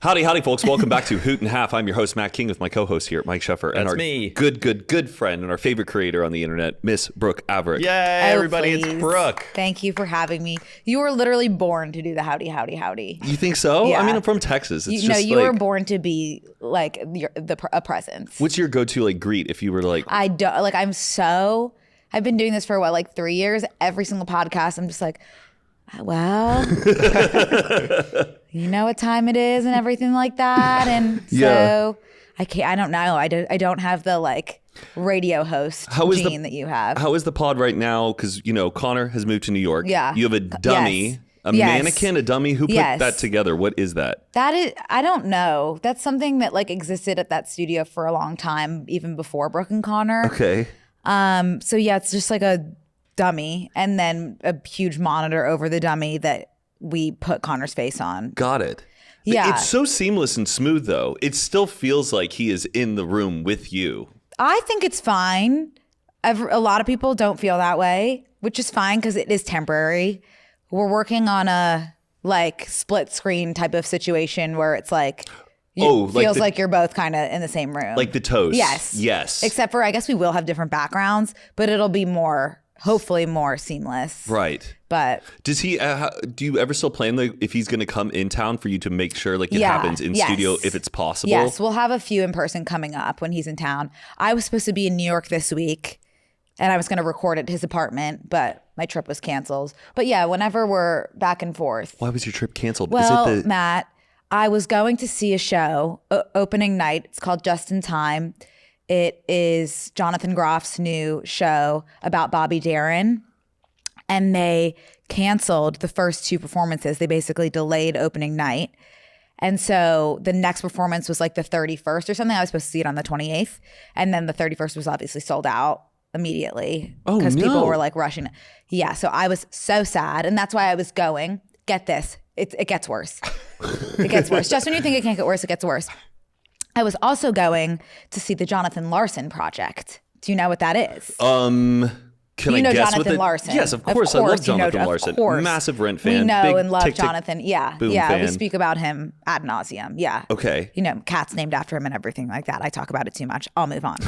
Howdy, folks. Welcome back to Hoot and Half. I'm your host, Matt King, with my co-host here, Mike Sheffer. And our me. good friend and our favorite creator on the internet, Miss Brooke Averick. Yay, everybody, please. it's Brooke. Thank you for having me. You were literally born to do the howdy, howdy, howdy. You think so? Yeah. I mean, I'm from Texas. It's You were born to be like a presence. What's your go-to like greet if you were to like... I've been doing this for 3 years. Every single podcast, I'm just like, well, you know what time it is and everything like that. And so I don't know. I don't have the like radio host gene that you have. How is the pod right now? Because, Connor has moved to New York. Yeah. You have a dummy, mannequin, a dummy. Who put that together? What is that? That is, I don't know. That's something that like existed at that studio for a long time, even before Brooke and Connor. Okay. So yeah, it's just like a dummy and then a huge monitor over the dummy that we put Connor's face on. Got it. Yeah. It's so seamless and smooth though. It still feels like he is in the room with you. I think it's fine. A lot of people don't feel that way, which is fine because it is temporary. We're working on a like split screen type of situation where it's like, feels like you're both kind of in the same room. Like the toast. Yes. Except for, I guess we will have different backgrounds, but it'll be hopefully more seamless. Right. But does he, do you ever still plan if he's going to come in town for you to make sure like it happens in studio if it's possible? Yes, we'll have a few in person coming up when he's in town. I was supposed to be in New York this week and I was going to record at his apartment, but my trip was canceled. But yeah, whenever we're back and forth. Why was your trip canceled? Well, Matt, I was going to see a show, opening night. It's called Just in Time. It is Jonathan Groff's new show about Bobby Darin. And they canceled the first two performances. They basically delayed opening night. And so the next performance was like the 31st or something. I was supposed to see it on the 28th. And then the 31st was obviously sold out immediately. Because people were like rushing. Yeah, so I was so sad. And that's why I was going. Get this. It gets worse. It gets worse. Just when you think it can't get worse, it gets worse. I was also going to see the Jonathan Larson project. Do you know what that is? Can I guess Jonathan Larson? Yes, of course. I love Jonathan Larson. Of course. Massive Rent fan. We know big and love Tick, Tick, Jonathan. Yeah. Boom Yeah. fan. We speak about him ad nauseum. Yeah. Okay. Cat's named after him and everything like that. I talk about it too much. I'll move on.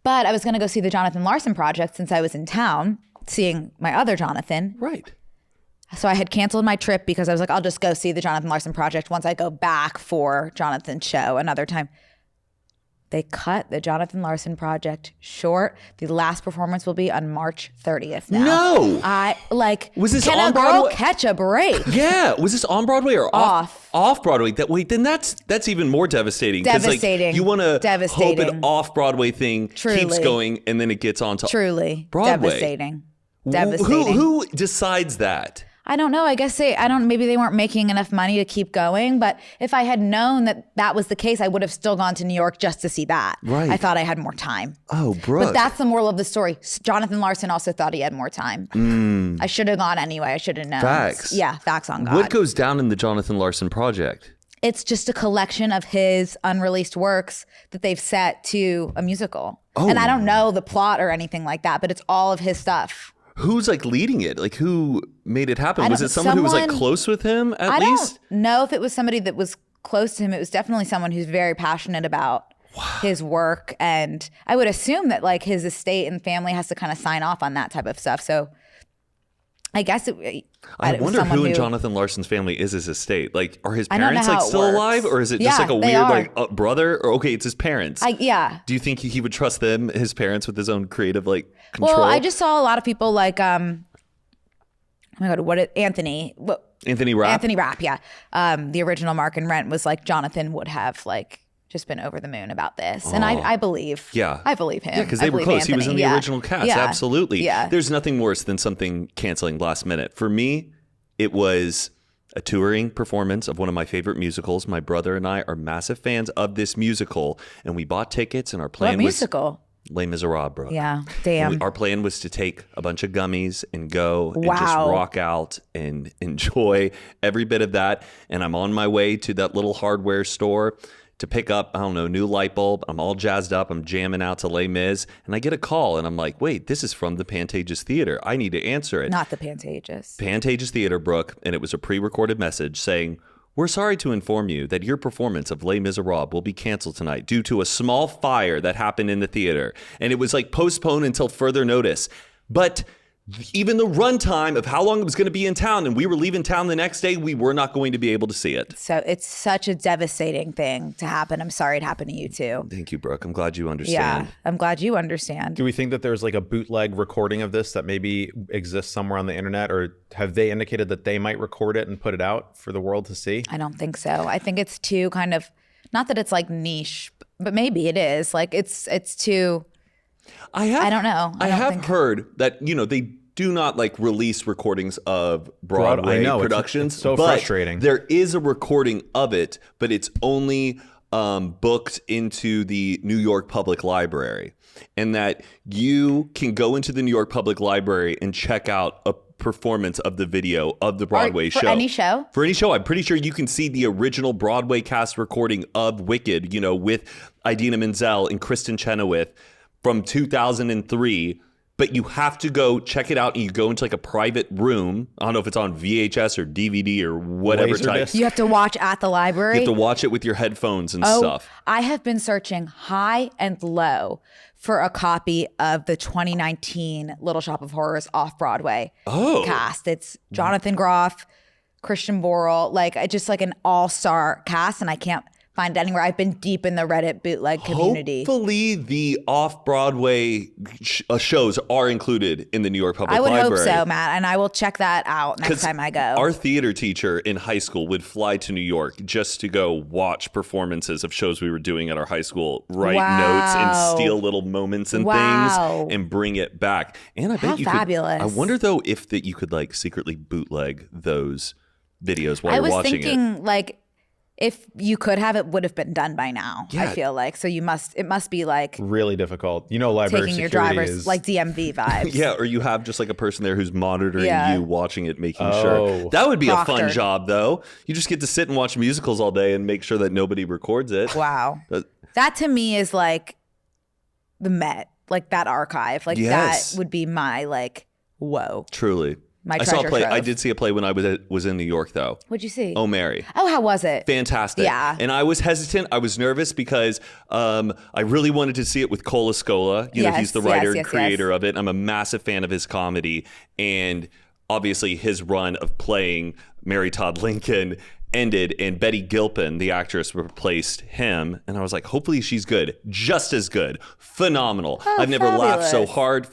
But I was going to go see the Jonathan Larson project since I was in town seeing my other Jonathan. Right. So I had canceled my trip because I was like, I'll just go see the Jonathan Larson project once I go back for Jonathan's show another time. They cut the Jonathan Larson project short. The last performance will be on March 30th now. No. Was this can on a girl Broadway? catch a break? Yeah. Was this on Broadway or Off? Off Broadway. Then that's even more devastating. 'Cause, Devastating. Like, you want to hope an off Broadway thing Truly. keeps going and then it gets onto Truly. Broadway. Devastating. Devastating. Who decides that? I don't know. I guess maybe they weren't making enough money to keep going. But if I had known that was the case, I would have still gone to New York just to see that. Right. I thought I had more time. Oh, Brooke. But that's the moral of the story. Jonathan Larson also thought he had more time. I should have gone anyway. I should have known. Facts. Yeah, facts on God. What goes down in the Jonathan Larson project? It's just a collection of his unreleased works that they've set to a musical. Oh. And I don't know the plot or anything like that, but it's all of his stuff. Who's like leading it? Like who made it happen? Was it someone who was like close with him at least? I don't know if it was somebody that was close to him. It was definitely someone who's very passionate about his work. And I would assume that like his estate and family has to kind of sign off on that type of stuff. So I guess I wonder who in Jonathan Larson's family is his estate. Like, are his parents like still alive, or is it just like a weird like brother? Or okay, it's his parents. Yeah. Do you think he would trust them, his parents, with his own creative like control? Well, I just saw a lot of people like oh my God, Anthony Rapp. Anthony Rapp, yeah. The original Mark and Rent was like Jonathan would have like just been over the moon about this. And I believe. Yeah. I believe him. Yeah, because they were close. Anthony. He was in the original cast. Yeah. Absolutely. Yeah. There's nothing worse than something canceling last minute. For me, it was a touring performance of one of my favorite musicals. My brother and I are massive fans of this musical, and we bought tickets, and our plan What musical? Les Miserables, bro. Yeah, damn. Our plan was to take a bunch of gummies and go and just rock out and enjoy every bit of that. And I'm on my way to that little hardware store to pick up, I don't know, new light bulb. I'm all jazzed up. I'm jamming out to Les Mis. And I get a call and I'm like, wait, this is from the Pantages Theater. I need to answer it. Not the Pantages. Pantages Theater, Brooke. And it was a pre-recorded message saying, We're sorry to inform you that your performance of Les Miserables will be canceled tonight due to a small fire that happened in the theater. And it was like postponed until further notice. But even the runtime of how long it was going to be in town, and we were leaving town the next day, we were not going to be able to see it. So it's such a devastating thing to happen. I'm sorry it happened to you too. Thank you, Brooke. I'm glad you understand. Yeah, I'm glad you understand. Do we think that there's like a bootleg recording of this that maybe exists somewhere on the internet, or have they indicated that they might record it and put it out for the world to see? I don't think so. I think it's too kind of, not that it's like niche, but maybe it is. Like it's too... I don't know. I have heard that, they do not like release recordings of Broadway productions. It's so but frustrating. There is a recording of it, but it's only booked into the New York Public Library, and that you can go into the New York Public Library and check out a performance of the video of the Broadway show. For any show? For any show. I'm pretty sure you can see the original Broadway cast recording of Wicked, with Idina Menzel and Kristen Chenoweth from 2003, but you have to go check it out, and you go into like a private room. I don't know if it's on VHS or DVD or whatever type. You have to watch at the library? You have to watch it with your headphones and stuff. I have been searching high and low for a copy of the 2019 Little Shop of Horrors off-Broadway cast. It's Jonathan Groff, Christian Borle, just like an all-star cast, and I can't find it anywhere. I've been deep in the Reddit bootleg community. Hopefully the off-Broadway shows are included in the New York Public Library. I would hope so, Matt, and I will check that out next time I go. Our theater teacher in high school would fly to New York just to go watch performances of shows we were doing at our high school, write notes and steal little moments and things and bring it back. And I bet you fabulous. could. I wonder though if that you could like secretly bootleg those videos while you're watching it. I was thinking if you could have, it would have been done by now. Yeah. I feel like. So it must be like really difficult. Library taking your security driver's is like DMV vibes. Yeah, or you have just like a person there who's monitoring you, watching it, making sure. That would be a fun job though. You just get to sit and watch musicals all day and make sure that nobody records it. Wow. That to me is like the Met, like that archive. Like that would be my whoa. Truly. I saw a play. Trove. I did see a play when I was in New York, though. What'd you see? Oh, Mary. Oh, how was it? Fantastic. Yeah. And I was hesitant. I was nervous because I really wanted to see it with Cole Escola. He's the writer and creator of it. I'm a massive fan of his comedy. And obviously his run of playing Mary Todd Lincoln ended, and Betty Gilpin, the actress, replaced him. And I was like, hopefully she's good. Just as good. Phenomenal. I've never laughed so hard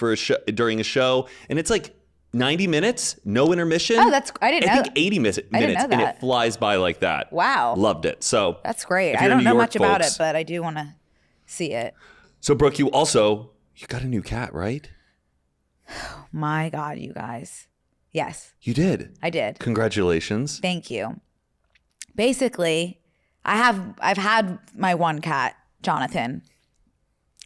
during a show. And it's like 90 minutes, no intermission. Oh, I didn't know. I think 80 minutes, and it flies by like that. Wow. Loved it. So that's great. I don't know much about it, but I do want to see it. So, Brooke, you got a new cat, right? Oh, my God, you guys. Yes. You did. I did. Congratulations. Thank you. Basically, I've had my one cat, Jonathan,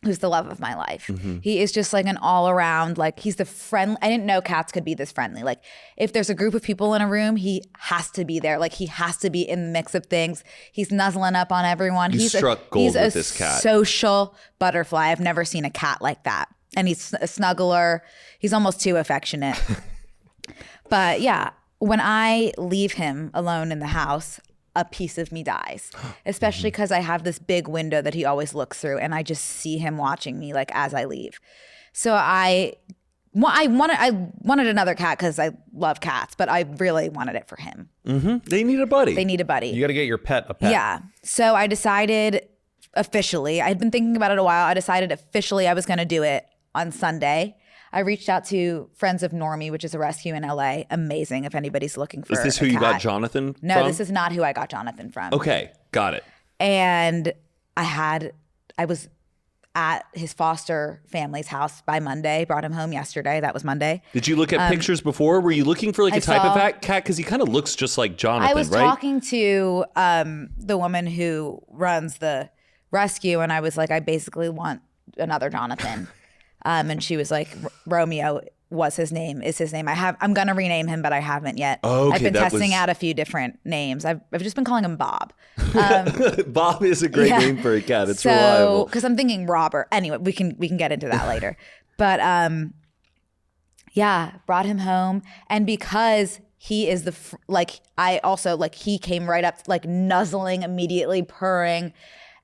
who's the love of my life. Mm-hmm. He is just like an all around, he's the friend. I didn't know cats could be this friendly. Like if there's a group of people in a room, he has to be there. Like he has to be in the mix of things. He's nuzzling up on everyone. He's struck gold with this cat. Social butterfly. I've never seen a cat like that. And he's a snuggler. He's almost too affectionate. But yeah, when I leave him alone in the house, a piece of me dies, especially because I have this big window that he always looks through, and I just see him watching me as I leave. So I wanted another cat because I love cats, but I really wanted it for him. Mm-hmm. They need a buddy. You got to get your pet a pet. Yeah. So I decided officially, I had been thinking about it a while. I decided officially I was going to do it on Sunday. I reached out to Friends of Normie, which is a rescue in LA. Amazing if anybody's looking for a cat. Is this who you got Jonathan from? No, this is not who I got Jonathan from. Okay, got it. And I was at his foster family's house by Monday, brought him home yesterday. That was Monday. Did you look at pictures before? Were you looking for a type of cat? Because he kind of looks just like Jonathan, right? I was talking to the woman who runs the rescue, and I was like, I basically want another Jonathan. And she was like, Romeo is his name. I'm going to rename him, but I haven't yet. Oh, okay, I've been testing out a few different names. I've just been calling him Bob. Bob is a great name for a cat. It's reliable. Because I'm thinking Robert. Anyway, we can get into that later. But yeah, brought him home. And because he is he came right up, like nuzzling immediately, purring.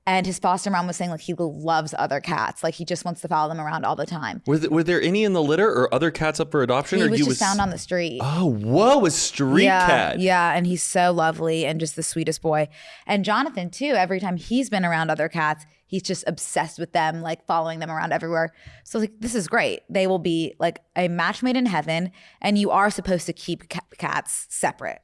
And his foster mom was saying like he loves other cats. Like he just wants to follow them around all the time. Were there any in the litter or other cats up for adoption? He was found on the street. Oh, whoa, a street cat. Yeah, and he's so lovely and just the sweetest boy. And Jonathan too, every time he's been around other cats, he's just obsessed with them, like following them around everywhere. So like, this is great. They will be like a match made in heaven, and you are supposed to keep cats separate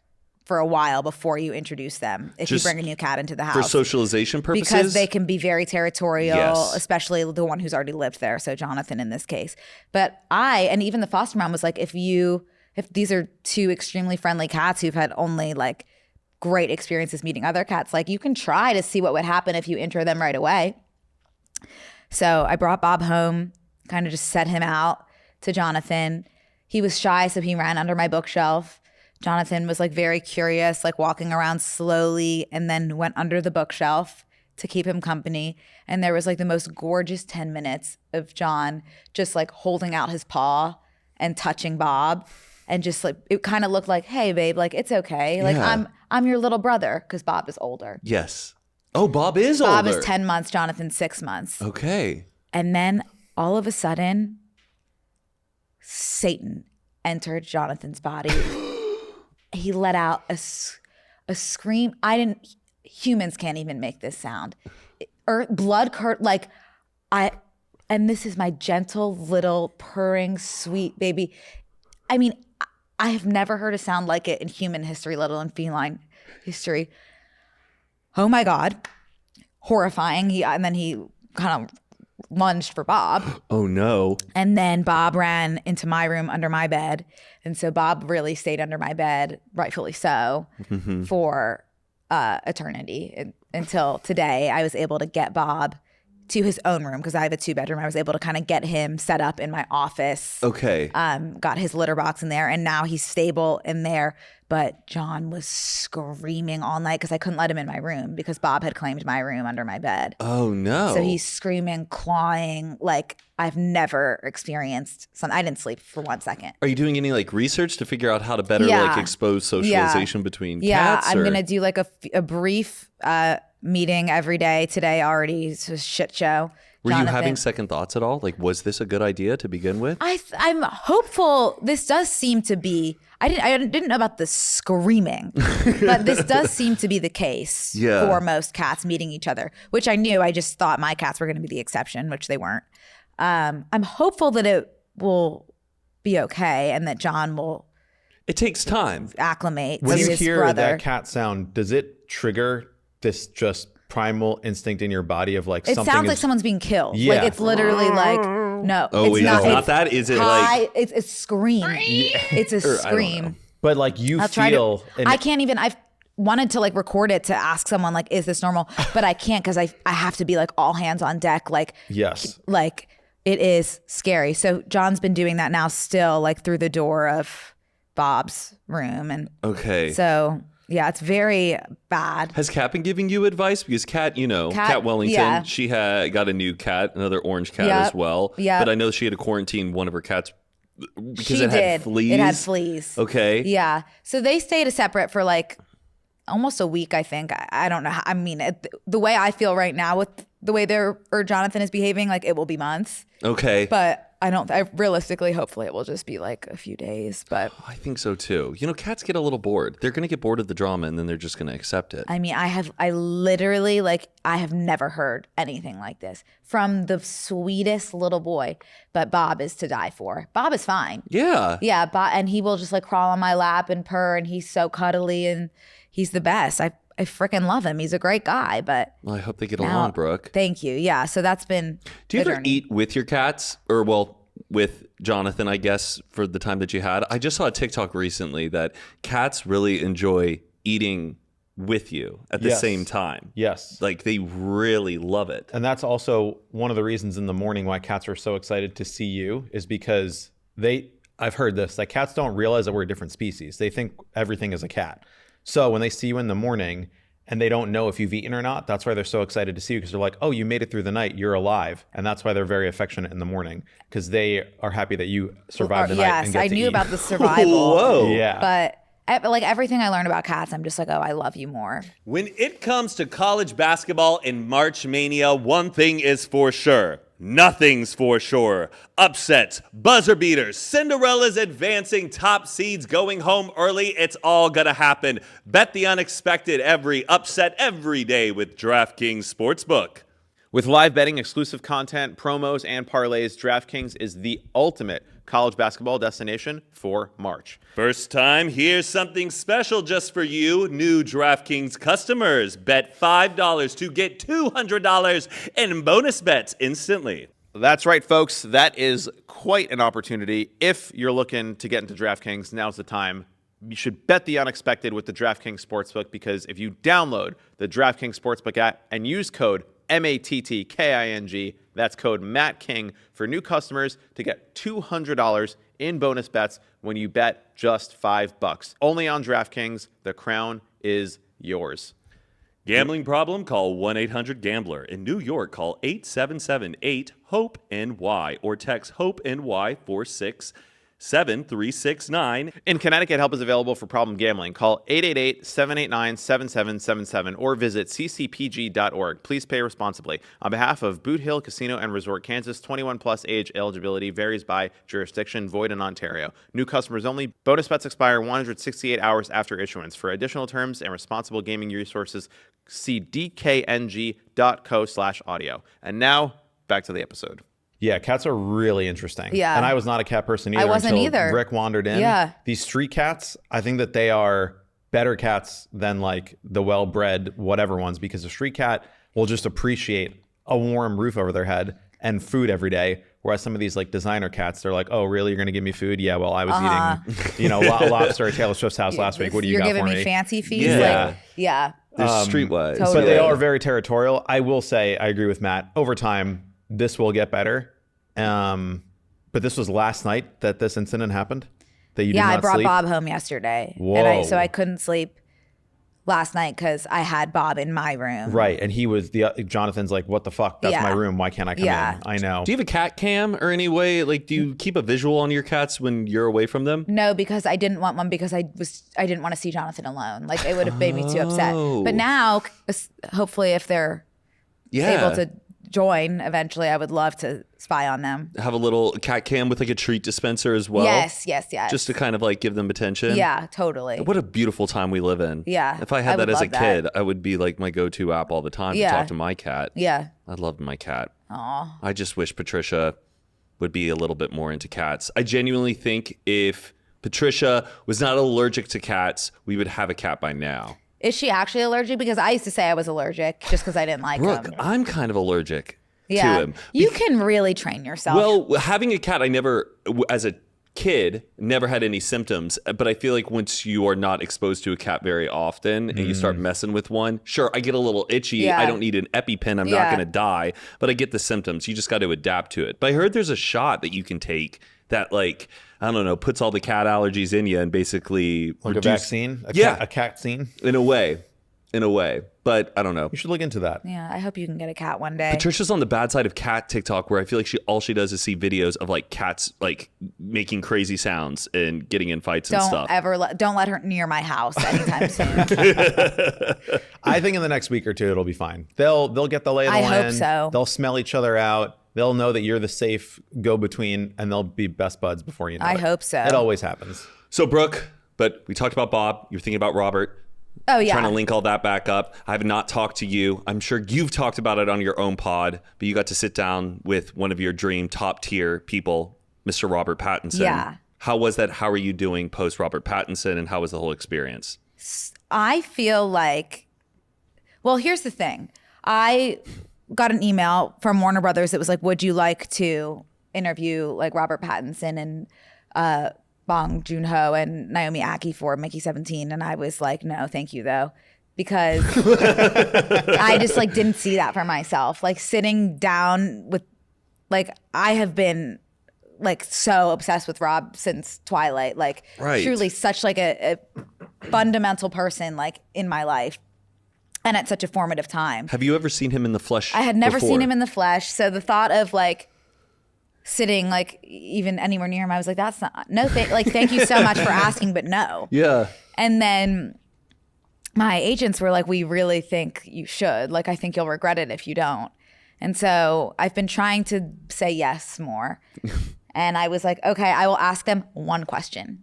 for a while before you introduce them if Just you bring a new cat into the house. For socialization purposes? Because they can be very territorial, Yes. especially the one who's already lived there, so Jonathan in this case. But and even the foster mom was like, if these are two extremely friendly cats who've had only like great experiences meeting other cats, like you can try to see what would happen if you intro them right away. So I brought Bob home, kind of just set him out to Jonathan. He was shy, so he ran under my bookshelf. Jonathan was like very curious, like walking around slowly, and then went under the bookshelf to keep him company. And there was like the most gorgeous 10 minutes of John just like holding out his paw and touching Bob. And just like, it kind of looked like, hey babe, like it's okay. Like I'm your little brother, because Bob is older. Yes. Oh, Bob is older. Bob is 10 months, Jonathan's 6 months. Okay. And then all of a sudden, Satan entered Jonathan's body. He let out a scream. Humans can't even make this sound. Blood and this is my gentle little purring sweet baby. I mean, I have never heard a sound like it in human history, let alone feline history. Oh my God. Horrifying. And then he kind of lunged for Bob. Oh no. And then Bob ran into my room under my bed. And so Bob really stayed under my bed, rightfully so, for eternity. Until today, I was able to get Bob to his own room, because I have a 2-bedroom. I was able to kind of get him set up in my office. Okay. Got his litter box in there, and now he's stable in there. But John was screaming all night because I couldn't let him in my room because Bob had claimed my room under my bed. Oh no. So he's screaming, clawing, like I've never experienced something. I didn't sleep for 1 second. Are you doing any like research to figure out how to better like expose socialization between cats? I'm going to do like a brief meeting every day today already. It's a shit show. Were you having second thoughts at all? Like, was this a good idea to begin with? I'm hopeful. This does seem to be. I didn't know about the screaming, but this does seem to be the case for most cats meeting each other, which I knew. I just thought my cats were going to be the exception, which they weren't. I'm hopeful that it will be okay and that John will. It takes time. Acclimate. When to you his hear brother. that cat sound, does it trigger this just primal instinct in your body of like it something? It sounds like someone's being killed. Yeah. Like it's literally like no. Oh, it's not that. Is it high, like it's a scream? It's a scream. But like you feel. I can't even. I've wanted to like record it to ask someone like, is this normal? But I can't because I have to be like all hands on deck. Like yes. Like it is scary. So John's been doing that now still like through the door of Bob's room and okay. So. Yeah, it's very bad. Has Kat been giving you advice? Because Kat, Kat Wellington, she got a new cat, another orange cat as well. Yeah. But I know she had to quarantine one of her cats because had fleas. It had fleas. Okay. Yeah. So they stayed separate for like almost a week, I think. I don't know. I mean, the way I feel right now with the way Jonathan is behaving, like it will be months. Okay. But realistically, hopefully it will just be like a few days. But I think so too. Cats get a little bored. They're going to get bored of the drama and then they're just going to accept it. I mean, I literally I have never heard anything like this from the sweetest little boy, but Bob is to die for. Bob is fine. Yeah. Yeah. And he will just like crawl on my lap and purr, and he's so cuddly and he's the best. I freaking love him. He's a great guy, but well, I hope they get along, Brooke. Thank you. Yeah. So that's been. Do you ever eat with your cats, or with Jonathan? I guess for the time that you had, I just saw a TikTok recently that cats really enjoy eating with you at the same time. Yes. Like they really love it. And that's also one of the reasons in the morning why cats are so excited to see you is because I've heard this, like cats don't realize that we're a different species. They think everything is a cat. So when they see you in the morning and they don't know if you've eaten or not, that's why they're so excited to see you, because they're like, oh, you made it through the night, you're alive. And that's why they're very affectionate in the morning, because they are happy that you survived the night and get to I knew eat. about the survival. Whoa. Yeah. But like everything I learn about cats, I'm just like, oh, I love you more. When it comes to college basketball and March Mania, one thing is for sure. Nothing's for sure. Upsets, buzzer beaters, Cinderella's advancing, top seeds going home early. It's all gonna happen. Bet the unexpected every upset every day with DraftKings Sportsbook. With live betting, exclusive content, promos, and parlays, DraftKings is the ultimate college basketball destination for March. First time, here's something special just for you, new DraftKings customers. Bet $5 to get $200 in bonus bets instantly. That's right, folks. That is quite an opportunity. If you're looking to get into DraftKings, now's the time. You should bet the unexpected with the DraftKings Sportsbook, because if you download the DraftKings Sportsbook app and use code MATTKING, that's code MattKing, for new customers to get $200 in bonus bets when you bet just $5. Only on DraftKings. The crown is yours. Gambling problem? Call 1-800-GAMBLER. In New York, call 877-8-HOPE-NY or text HOPE-NY 467-369. In Connecticut, help is available for problem gambling. Call 888-789-7777 or visit ccpg.org. Please pay responsibly. On behalf of Boot Hill Casino and Resort, Kansas, 21 plus age eligibility varies by jurisdiction, void in Ontario. New customers only. Bonus bets expire 168 hours after issuance. For additional terms and responsible gaming resources, see dkng.co/audio. And now, back to the episode. Yeah, cats are really interesting. Yeah. And I was not a cat person either. I wasn't until either. Rick wandered in. Yeah. These street cats, I think that they are better cats than like the well-bred whatever ones, because a street cat will just appreciate a warm roof over their head and food every day. Whereas some of these like designer cats, they're like, oh, really? You're going to give me food? Yeah, well, I was eating, lobster at Taylor Swift's house last week. What do you got for me? You're giving me fancy fees? Yeah. Like, yeah. They're streetwise. Totally. But they are very territorial. I will say, I agree with Matt. Over time, this will get better. But this was last night that this incident happened? That you did not I brought sleep? Bob home yesterday. Whoa. And so I couldn't sleep last night because I had Bob in my room. Right. And he was, Jonathan's like, what the fuck? That's my room. Why can't I come in? I know. Do you have a cat cam or any way? Like, do you keep a visual on your cats when you're away from them? No, because I didn't want one, because I didn't want to see Jonathan alone. Like, it would have made me too upset. But now, hopefully, if they're able to join eventually, I would love to spy on them. Have a little cat cam with like a treat dispenser as well. Yes. Just to kind of like give them attention. Yeah, totally. What a beautiful time we live in. Yeah. If I had that as a kid, I would be like my go-to app all the time to talk to my cat. Yeah. I loved my cat. Aw. I just wish Patricia would be a little bit more into cats. I genuinely think if Patricia was not allergic to cats, we would have a cat by now. Is she actually allergic? Because I used to say I was allergic just because I didn't like Brooke, them. I'm kind of allergic to him. You can really train yourself. Well, having a cat, I never, as a kid, never had any symptoms. But I feel like once you are not exposed to a cat very often and you start messing with one, sure, I get a little itchy. Yeah. I don't need an EpiPen. I'm not going to die. But I get the symptoms. You just got to adapt to it. But I heard there's a shot that you can take that, like, I don't know, puts all the cat allergies in you and basically like a vaccine? A cat scene? In a way. But I don't know. You should look into that. Yeah, I hope you can get a cat one day. Patricia's on the bad side of cat TikTok, where I feel like all she does is see videos of like cats like making crazy sounds and getting in fights and stuff. Don't let her near my house anytime soon. I think in the next week or two it'll be fine. They'll get the lay of the land. I hope so. They'll smell each other out. They'll know that you're the safe go-between, and they'll be best buds before you know it. I hope so. It always happens. So Brooke, but we talked about Bob. You're thinking about Robert. Oh, yeah. Trying to link all that back up. I have not talked to you. I'm sure you've talked about it on your own pod, but you got to sit down with one of your dream top tier people, Mr. Robert Pattinson. Yeah. How was that? How are you doing post Robert Pattinson, and how was the whole experience? I feel like, well, here's the thing. I got an email from Warner Brothers that was like, would you like to interview like Robert Pattinson and Bong Joon-ho and Naomi Aki for Mickey 17? And I was like, no, thank you though. Because I just like didn't see that for myself. Like sitting down with, like, I have been like so obsessed with Rob since Twilight. Like truly such like a fundamental person like in my life. And at such a formative time. Have you ever seen him in the flesh? I had never seen him in the flesh. So the thought of like sitting like even anywhere near him, I was like, that's not, no, thank you so much for asking, but no. Yeah. And then my agents were like, we really think you should. Like, I think you'll regret it if you don't. And so I've been trying to say yes more. And I was like, okay, I will ask them one question.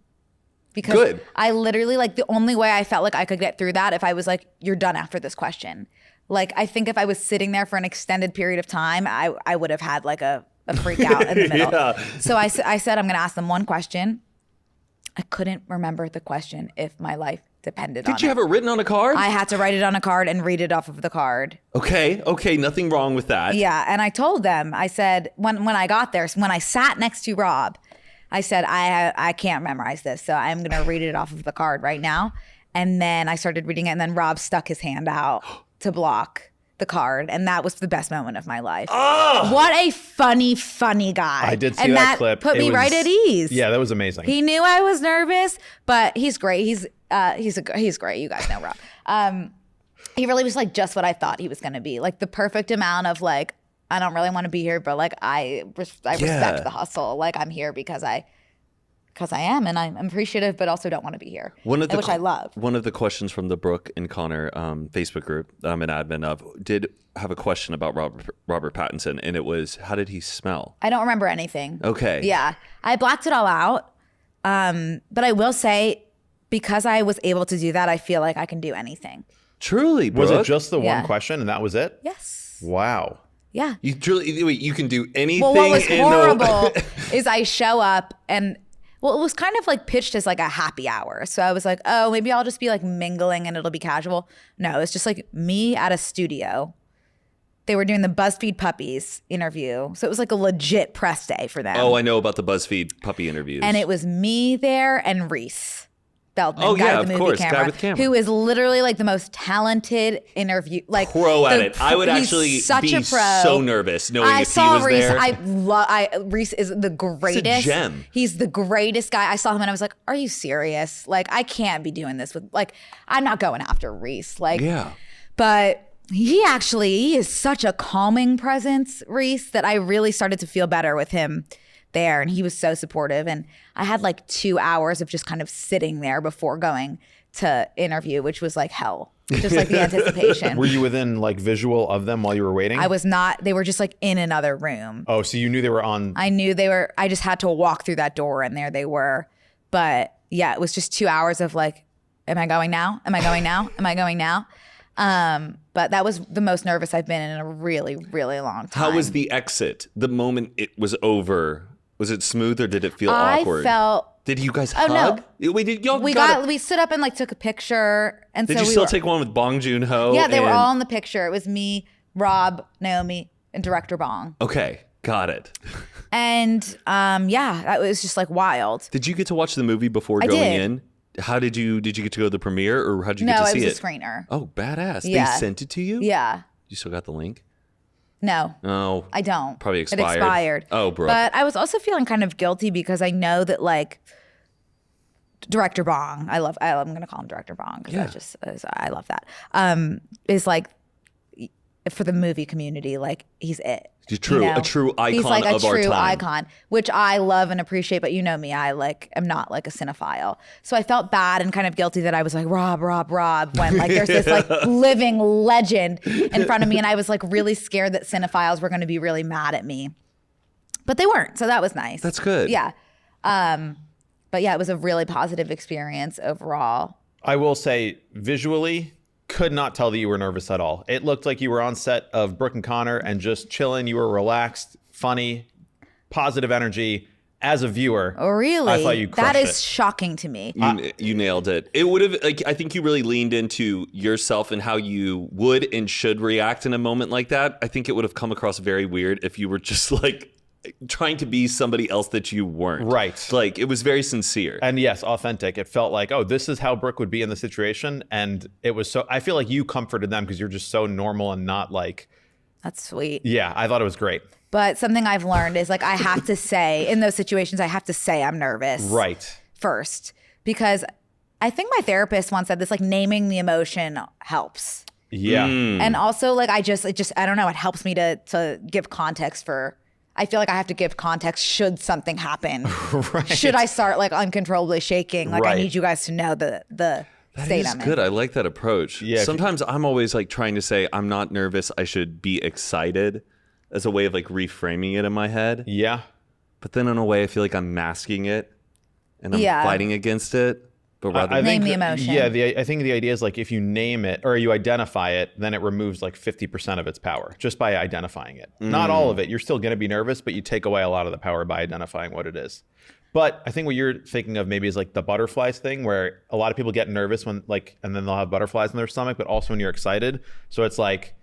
Because I literally, like, the only way I felt like I could get through that if I was like, you're done after this question. Like, I think if I was sitting there for an extended period of time, I would have had like a freak out in the middle. Yeah. So I said, I'm going to ask them one question. I couldn't remember the question if my life depended on it. Did you have it written on a card? I had to write it on a card and read it off of the card. Okay, nothing wrong with that. Yeah, and I told them, I said, when I got there, when I sat next to Rob, I said, I can't memorize this, so I'm going to read it off of the card right now. And then I started reading it, and then Rob stuck his hand out to block the card, and that was the best moment of my life. Oh! What a funny guy. I did see that clip. Put me right at ease. Yeah, that was amazing. He knew I was nervous, but he's great. He's great. You guys know Rob. He really was like just what I thought he was going to be. Like the perfect amount of like, I don't really want to be here, but like I respect the hustle. Like I'm here because I am, and I'm appreciative, but also don't want to be here, which I love. One of the questions from the Brooke and Connor Facebook group that I'm an admin of did have a question about Robert Pattinson, and it was, how did he smell? I don't remember anything. Okay. Yeah. I blacked it all out. But I will say, because I was able to do that, I feel like I can do anything. Truly, Brooke? Was it just the one question and that was it? Yes. Wow. Yeah. You can do anything. Well, what was horrible is I show up and, well, it was kind of like pitched as like a happy hour. So I was like, oh, maybe I'll just be like mingling and it'll be casual. No, it's just like me at a studio. They were doing the BuzzFeed Puppies interview. So it was like a legit press day for them. Oh, I know about the BuzzFeed puppy interviews. And it was me there and Reese Feldman, guy with camera, who is literally like the most talented interview, like pro at it. I would actually be so nervous knowing if he was Reese. there. Reese is the greatest. He's a gem. He's the greatest guy. I saw him and I was like, "Are you serious? Like, I can't be doing this with like, I'm not going after Reese." Like, yeah, but he is such a calming presence, Reese, that I really started to feel better with him there, and he was so supportive. And I had like 2 hours of just kind of sitting there before going to interview, which was like hell, just like the anticipation. Were you within like visual of them while you were waiting? I was not. They were just like in another room. Oh, so you knew they were on? I knew they were. I just had to walk through that door and there they were. But yeah, it was just 2 hours of like, am I going now? Am I going now? Am I going now? But that was the most nervous I've been in a really, really long time. How was the exit? The moment it was over, was it smooth or did it feel awkward? Did you guys hug? No. We stood up and like took a picture. And did you still take one with Bong Joon-ho? Yeah, they were all in the picture. It was me, Rob, Naomi, and director Bong. Okay, got it. And that was just like wild. Did you get to watch the movie before going in? How did you get to go to the premiere, or how did you get to see it? No, it was a screener. Oh, badass. Yeah. They sent it to you? Yeah. You still got the link? No. Oh. I don't. Probably expired. It expired. Oh, bro. But I was also feeling kind of guilty because I know that like director Bong, I'm going to call him director Bong because I love that. Is like, for the movie community, like he's it. A true icon of our time. He's like a true icon, which I love and appreciate. But you know me, I am not like a cinephile. So I felt bad and kind of guilty that I was like Rob, when like there's this like living legend in front of me, and I was like really scared that cinephiles were going to be really mad at me, but they weren't. So that was nice. That's good. Yeah. But yeah, it was a really positive experience overall. I will say visually, could not tell that you were nervous at all. It looked like you were on set of Brooke and Connor and just chilling. You were relaxed, funny, positive energy. As a viewer, really, I thought you crushed that is it. Shocking to me. You nailed it. It would have, like, I think you really leaned into yourself and how you would and should react in a moment like that. I think it would have come across very weird if you were just like trying to be somebody else that you weren't. Right. Like, it was very sincere. And yes, authentic. It felt like, oh, this is how Brooke would be in the situation. And it was so, I feel like you comforted them because you're just so normal and not like. That's sweet. Yeah, I thought it was great. But something I've learned is like I have to say, in those situations, I have to say I'm nervous. Right. First. Because I think my therapist once said this, like naming the emotion helps. Yeah. And also like I don't know, it helps me to give context for, I feel like I have to give context should something happen. Right. Should I start like uncontrollably shaking? Like I Right. need you guys to know the state That is I'm good. in. I like that approach. Yeah, Sometimes I'm always like trying to say I'm not nervous. I should be excited as a way of like reframing it in my head. Yeah. But then in a way, I feel like I'm masking it and I'm Yeah. fighting against it. But rather I Name think the emotion. Yeah, I think the idea is like if you name it or you identify it, then it removes like 50% of its power just by identifying it. Not all of it. You're still going to be nervous, but you take away a lot of the power by identifying what it is. But I think what you're thinking of maybe is like the butterflies thing, where a lot of people get nervous when like, and then they'll have butterflies in their stomach, but also when you're excited. So it's like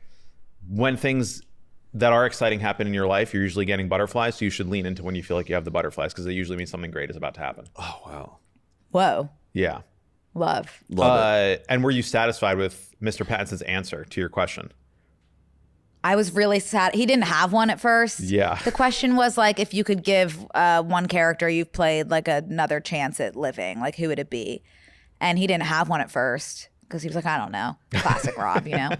when things that are exciting happen in your life, you're usually getting butterflies. So you should lean into when you feel like you have the butterflies because they usually mean something great is about to happen. oh, wow. Whoa, Yeah. love. Love it. And were you satisfied with Mr. Pattinson's answer to your question? I was really sad. He didn't have one at first. Yeah. The question was like, if you could give one character you've played like another chance at living, like who would it be? And he didn't have one at first because he was like, I don't know, classic Rob, you know.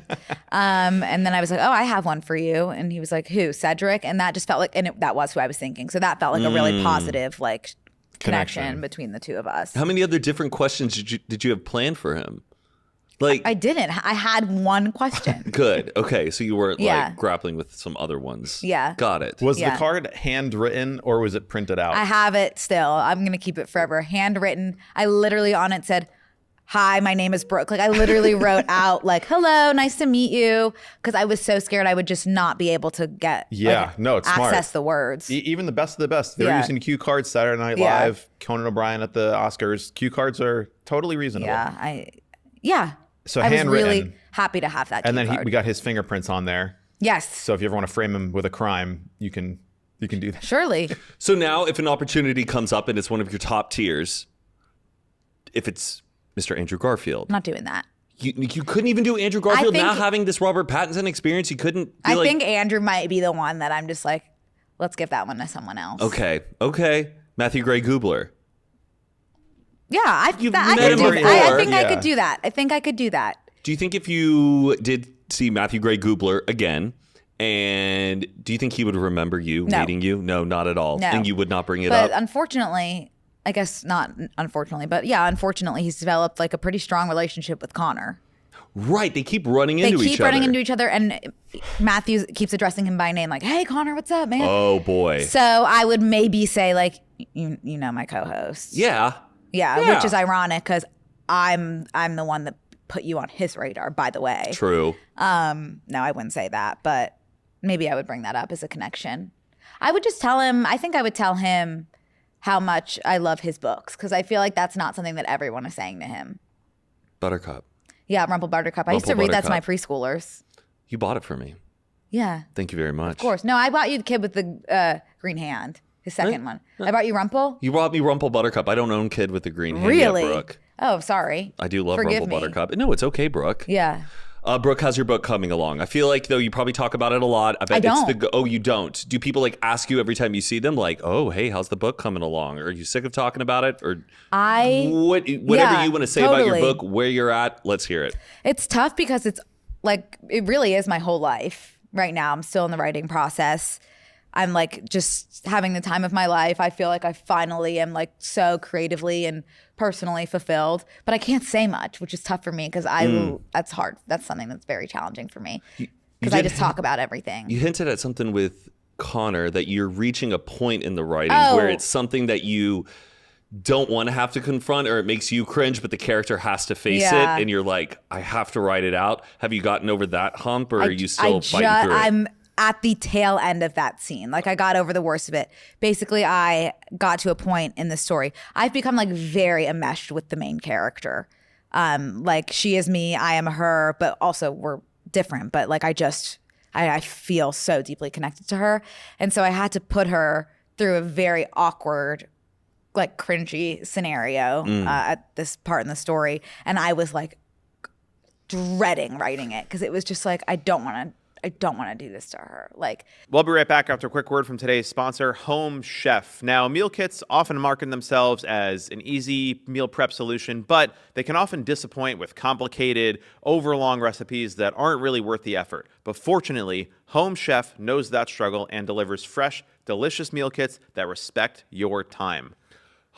And then I was like, oh, I have one for you. And he was like, who? Cedric? And that just felt like, that was who I was thinking. So that felt like a really positive like connection between the two of us. How many other different questions did you have planned for him? Like I didn't. I had one question. good. Okay, so you weren't Yeah. like grappling with some other ones. Yeah. Got it. Was Yeah. the card handwritten or was it printed out? I have it still. I'm going to keep it forever. Handwritten. I literally on it said, hi, my name is Brooke. Like I literally wrote out like, hello, nice to meet you. Because I was so scared I would just not be able to get Yeah, no, it's smart. access the words. Even the best of the best. They're Yeah. using cue cards, Saturday Night Yeah. Live, Conan O'Brien at the Oscars. Cue cards are totally reasonable. Yeah. So I was handwritten. really happy to have that And cue then card. we got his fingerprints on there. Yes, So if you ever want to frame him with a crime, you can do that. surely. So now, if an opportunity comes up and it's one of your top tiers, if it's Mr. Andrew Garfield, I'm not doing that. you couldn't even do Andrew Garfield think- now having this Robert Pattinson experience. You couldn't. Be I like, think Andrew might be the one that I'm just like, let's give that one to someone else. Okay, Matthew Gray Goobler. Yeah, I You've that- I met could him do that. I before. think I Yeah. could do that. I think I could do that. Do you think if you did see Matthew Gray Goobler again, and do you think he would remember you No. meeting you? No, not at all. No. And you would not bring it But up. unfortunately, I guess not unfortunately, but yeah, unfortunately, he's developed like a pretty strong relationship with Connor. Right? They keep running They into each keep other. running into each other, and Matthew keeps addressing him by name, like, "Hey, Connor, what's up, man?" Oh boy. So I would maybe say, like, you know, my co-host. Yeah. Yeah, which is ironic because I'm the one that put you on his radar, by the way. True. No, I wouldn't say that, but maybe I would bring that up as a connection. I would just tell him, I think I would tell him how much I love his books because I feel like that's not something that everyone is saying to him. Buttercup. Yeah, Rumple Buttercup. I used to Rumple read that to my Buttercup. preschoolers. You bought it for me. Yeah, Thank you very much. of course. No, I bought you the kid with the green hand, his second one. I bought you Rumple. You bought me Rumple Buttercup. I don't own kid with the green hand Really? yet, Brooke. Oh, sorry. I do love Forgive Rumple me. Buttercup. No, it's okay, Brooke. Yeah. Brooke, how's your book coming along? I feel like, though, you probably talk about it a lot. I bet don't. it's oh, you don't. Do people like ask you every time you see them, like, oh, hey, how's the book coming along? Are you sick of talking about it? Or whatever Yeah, you want to say about your totally. book, where you're at, let's hear it. It's tough because it's like, it really is my whole life right now. I'm still in the writing process. I'm like just having the time of my life. I feel like I finally am like so creatively and personally fulfilled, but I can't say much, which is tough for me because that's hard. That's something that's very challenging for me because I did- just talk about everything. You hinted at something with Connor that you're reaching a point in the writing Oh. where it's something that you don't want to have to confront or it makes you cringe, but the character has to face Yeah. it. And you're like, I have to write it out. Have you gotten over that hump or are you still ju- fighting through it? I'm at the tail end of that scene. Like I got over the worst of it. Basically, I got to a point in the story. I've become like very enmeshed with the main character. Like she is me, I am her, but also we're different. But like I feel so deeply connected to her. And so I had to put her through a very awkward, like cringy scenario at this part in the story. And I was like dreading writing it because it was just like, I don't want to I don't want to do this to her. Like, we'll be right back after a quick word from today's sponsor, Home Chef. Now, meal kits often market themselves as an easy meal prep solution, but they can often disappoint with complicated, overlong recipes that aren't really worth the effort. But fortunately, Home Chef knows that struggle and delivers fresh, delicious meal kits that respect your time.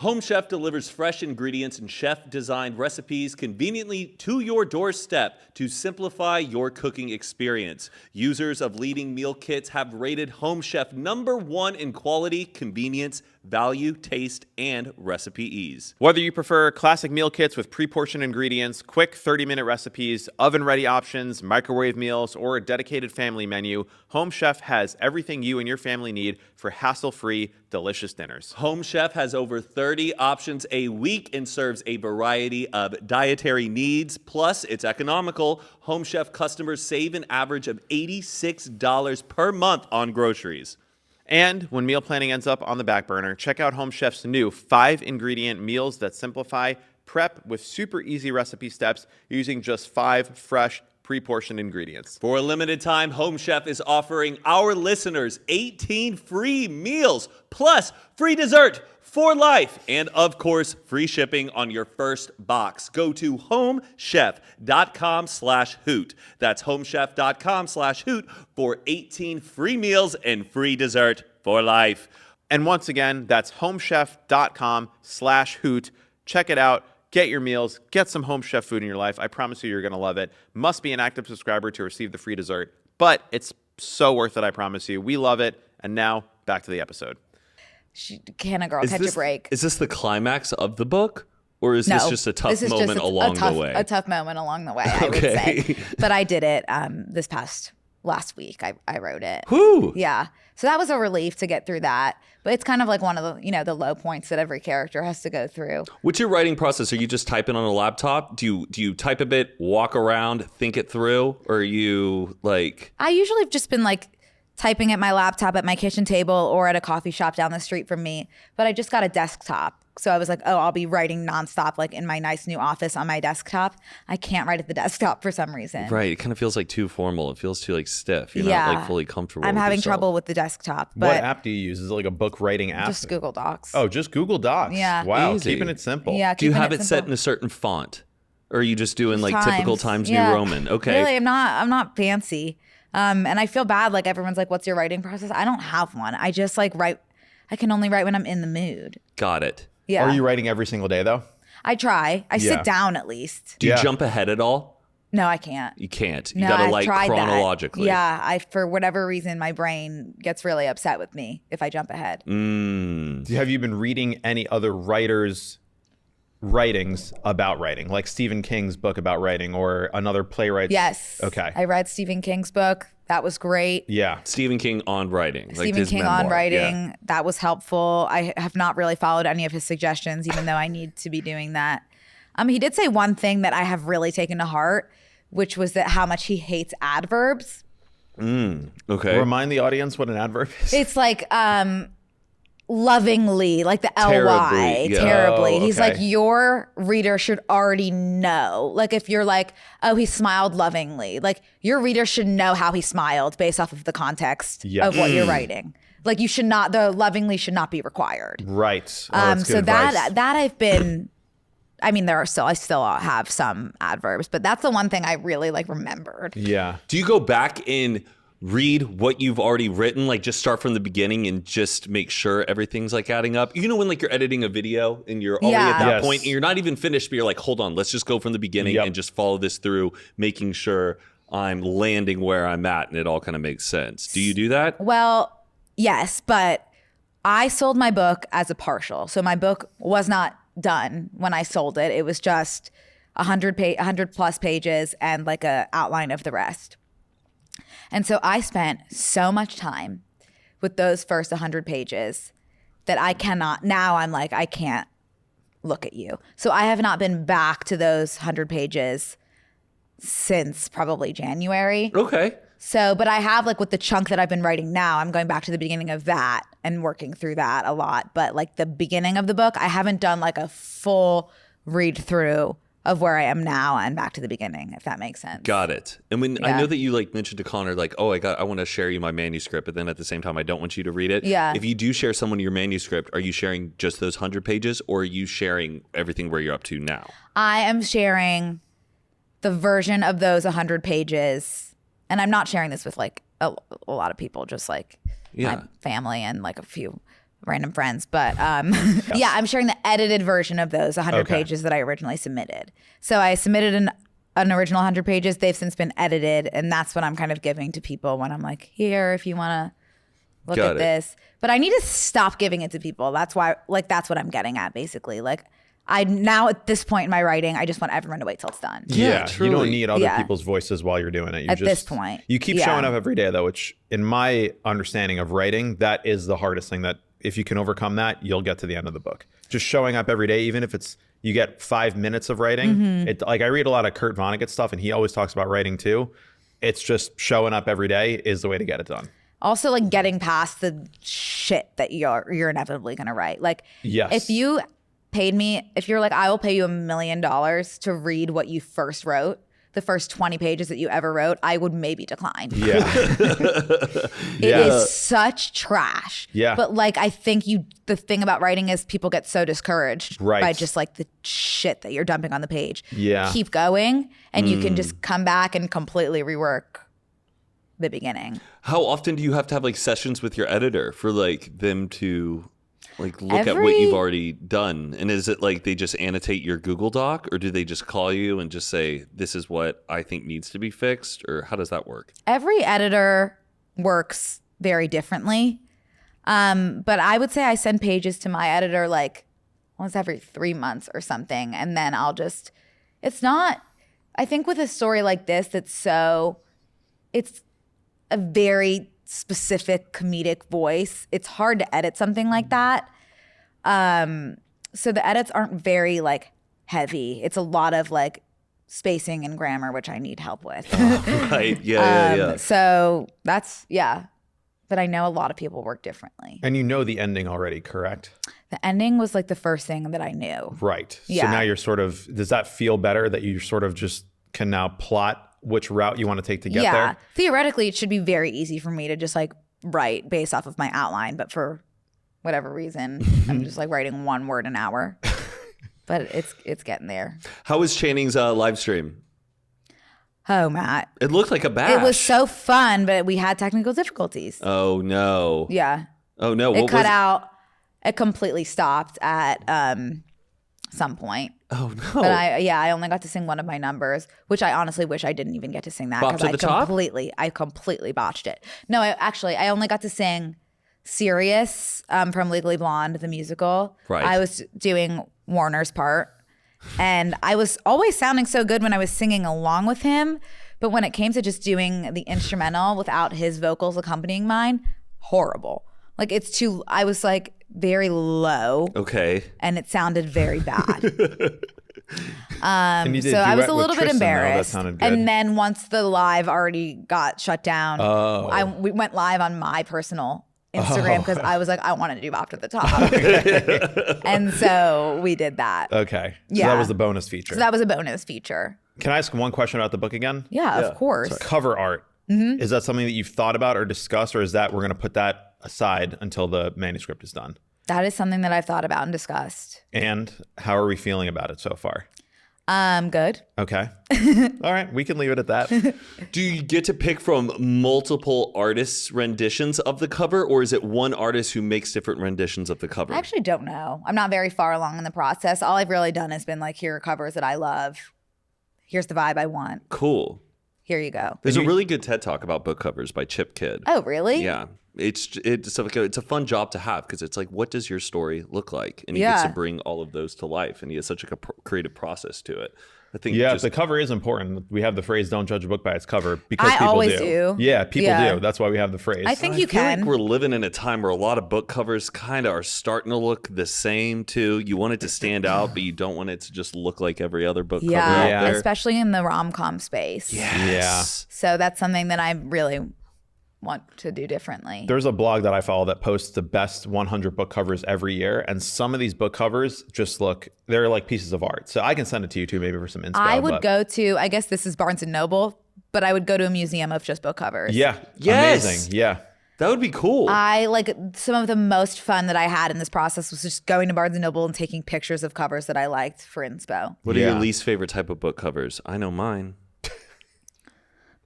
Home Chef delivers fresh ingredients and chef-designed recipes conveniently to your doorstep to simplify your cooking experience. Users of leading meal kits have rated Home Chef #1 in quality, convenience, value, taste, and recipe ease. Whether you prefer classic meal kits with pre-portioned ingredients, quick 30-minute recipes, oven-ready options, microwave meals, or a dedicated family menu, Home Chef has everything you and your family need for hassle-free, delicious dinners. Home Chef has over 30 options a week and serves a variety of dietary needs. Plus, it's economical. Home Chef customers save an average of $86 per month on groceries. And when meal planning ends up on the back burner, check out Home Chef's new 5-ingredient meals that simplify prep with super easy recipe steps using just 5 fresh, pre-portioned ingredients. For a limited time, Home Chef is offering our listeners 18 free meals plus free dessert for life. And of course, free shipping on your first box. Go to homechef.com/hoot. That's homechef.com/hoot for 18 free meals and free dessert for life. And once again, that's homechef.com/hoot. Check it out. Get your meals. Get some Home Chef food in your life. I promise you, you're going to love it. Must be an active subscriber to receive the free dessert. But it's so worth it, I promise you. We love it. And now, back to the episode. Can a girl catch a break? Is this the climax of the book? Or is this just a tough moment along the way? A tough moment along the way, I would say. But I did it last week. I wrote it. Whew. Yeah. So that was a relief to get through that. But it's kind of like one of the, the low points that every character has to go through. What's your writing process? Are you just typing on a laptop? Do you type a bit, walk around, think it through? Or are you like... I usually have just been like typing at my laptop at my kitchen table or at a coffee shop down the street from me. But I just got a desktop. So I was like, oh, I'll be writing nonstop, like in my nice new office on my desktop. I can't write at the desktop for some reason. Right. It kind of feels like too formal. It feels too like stiff. You're not like fully comfortable. I'm with having yourself. trouble with the desktop. But what app do you use? Is it like a book writing app? just Google Docs. Oh, just Google Docs. Yeah. Wow. Easy. Keeping it simple. Yeah. Do you have it set in a certain font? Or are you just doing like typical Times New Roman? Okay. Really, I'm not fancy. And I feel bad. Like everyone's like, what's your writing process? I don't have one. I just like write. I can only write when I'm in the mood. Got it. Yeah. Are you writing every single day though? I try. I sit down at least. Do you jump ahead at all? No, I can't. You can't. You No, gotta I've like tried chronologically. That. Yeah. For whatever reason, my brain gets really upset with me if I jump ahead. Have you been reading any other writers' writings about writing, like Stephen King's book about writing or another playwright's? Yes. Okay. I read Stephen King's book. That was great. Yeah. Stephen King on writing. Like Stephen his King memoir. on writing. Yeah. That was helpful. I have not really followed any of his suggestions, even though I need to be doing that. He did say one thing that I have really taken to heart, which was that how much he hates adverbs. Okay. Remind the audience what an adverb is. It's like lovingly, like the Terribly, ly, yeah. terribly. Oh, He's okay. like, your reader should already know. Like if you're like, oh, he smiled lovingly. Like your reader should know how he smiled based off of the context of what you're writing. Like you should not, the lovingly should not be required. Right. Oh, that's good So advice. that I've been, I mean, I still have some adverbs, but that's the one thing I really like remembered. Yeah. Do you go back and read what you've already written, like just start from the beginning and just make sure everything's like adding up? You know when like you're editing a video and you're already at that Yes. point and you're not even finished, but you're like, hold on, let's just go from the beginning and just follow this through, making sure I'm landing where I'm at and it all kind of makes sense. Do you do that? Well, yes, but I sold my book as a partial. So my book was not done when I sold it. It was just 100 plus pages and like a outline of the rest. And so I spent so much time with those first 100 pages that I cannot, now I'm like, I can't look at you. So I have not been back to those 100 pages since probably January. Okay. So, but I have like with the chunk that I've been writing now, I'm going back to the beginning of that and working through that a lot. But like the beginning of the book, I haven't done like a full read through of where I am now and back to the beginning, if that makes sense. Got it. And when I know that you like mentioned to Connor, like, oh, I want to share you my manuscript, but then at the same time, I don't want you to read it. Yeah. If you do share someone your manuscript, are you sharing just those 100 pages, or are you sharing everything where you're up to now? I am sharing the version of those 100 pages, and I'm not sharing this with like a lot of people, just like my family and like a few random friends, but yeah, I'm sharing the edited version of those 100 pages that I originally submitted. So I submitted an original 100 pages. They've since been edited, and that's what I'm kind of giving to people when I'm like, here, if you want to look at this. But I need to stop giving it to people. That's why, like, that's what I'm getting at, basically. Like, I now at this point in my writing, I just want everyone to wait till it's done. Yeah, truly. you don't need other people's voices while you're doing it. You At this point. You keep showing up every day, though, which in my understanding of writing, that is the hardest thing. That if you can overcome that, you'll get to the end of the book. Just showing up every day, even if it's you get 5 minutes of writing. It, like, I read a lot of Kurt Vonnegut stuff, and he always talks about writing too. It's just showing up every day is the way to get it done. Also, like, getting past the shit that you're inevitably going to write. Like, if you paid me, if you're like, I will pay you $1 million to read what you first wrote, the first 20 pages that you ever wrote, I would maybe decline. Yeah. It is such trash. Yeah. But like, I think the thing about writing is people get so discouraged by just like the shit that you're dumping on the page. Yeah. Keep going, and you can just come back and completely rework the beginning. How often do you have to have like sessions with your editor for like them to like look at what you've already done? And is it like they just annotate your Google Doc, or do they just call you and just say, this is what I think needs to be fixed? Or how does that work? Every editor works very differently. But I would say I send pages to my editor like once every 3 months or something. And then I think with a story like this, it's a very specific comedic voice. It's hard to edit something like that. So the edits aren't very like heavy. It's a lot of like spacing and grammar, which I need help with. Right. Yeah. So that's, but I know a lot of people work differently. And you know the ending already, correct? The ending was like the first thing that I knew. Right. Yeah. So now you're sort of, does that feel better that you sort of just can now plot which route you want to take to get there? Yeah. Theoretically, it should be very easy for me to just like write based off of my outline. But for whatever reason, I'm just like writing 1 word an hour. But it's getting there. How was Channing's live stream? Oh, Matt. It looked like a bash. It was so fun, but we had technical difficulties. Oh, no. Yeah. Oh, no. It cut out. It completely stopped at some point. Oh, no. But I only got to sing one of my numbers, which I honestly wish I didn't even get to sing that because I completely botched it. No, I only got to sing Sirius from Legally Blonde, the musical. Right. I was doing Warner's part, and I was always sounding so good when I was singing along with him, but when it came to just doing the instrumental without his vocals accompanying mine, horrible. Like I was like very low. Okay. And it sounded very bad. And you did so I was a duet with little bit Tristan, though. embarrassed. That sounded good. And then once the live already got shut down, we went live on my personal Instagram because I was like, I wanted to do Off to the Top. And so we did that. Okay. So Yeah. that was the bonus feature. So that was a bonus feature. Can I ask one question about the book again? Yeah. Of course. Cover art. Is that something that you've thought about or discussed, or is that we're going to put that aside until the manuscript is done? That is something that I've thought about and discussed. And how are we feeling about it so far? Good. Okay. All right. We can leave it at that. Do you get to pick from multiple artists' renditions of the cover, or is it one artist who makes different renditions of the cover? I actually don't know. I'm not very far along in the process. All I've really done has been like, here are covers that I love. Here's the vibe I want. Cool. Here you go. There's a really good TED Talk about book covers by Chip Kidd. Oh, really? Yeah. It's a fun job to have because it's like, what does your story look like? And he gets to bring all of those to life, and he has such a creative process to it. I think the cover is important. We have the phrase "Don't judge a book by its cover" because I people always do. Yeah, people do. That's why we have the phrase. I think I you feel can. like we're living in a time where a lot of book covers kind of are starting to look the same too. You want it to stand out, but you don't want it to just look like every other book cover out there. Especially in the rom-com space. Yes. So that's something that I really want to do differently. There's a blog that I follow that posts the best 100 book covers every year. And some of these book covers just they're like pieces of art. So I can send it to you too, maybe for some inspo. I would go to, I guess this is Barnes & Noble, but I would go to a museum of just book covers. Yeah. Yes. Amazing. Yeah. That would be cool. Some of the most fun that I had in this process was just going to Barnes & Noble and taking pictures of covers that I liked for inspo. What are your least favorite type of book covers? I know mine.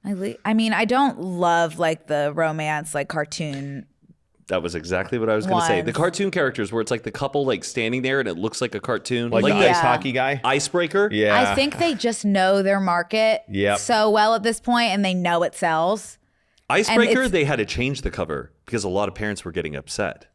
I mean, I don't love like the romance, like cartoon. That was exactly what I was going to say. The cartoon characters where it's like the couple like standing there and it looks like a cartoon. Like the ice hockey guy? Icebreaker? Yeah. I think they just know their market so well at this point and they know it sells. Icebreaker, they had to change the cover because a lot of parents were getting upset.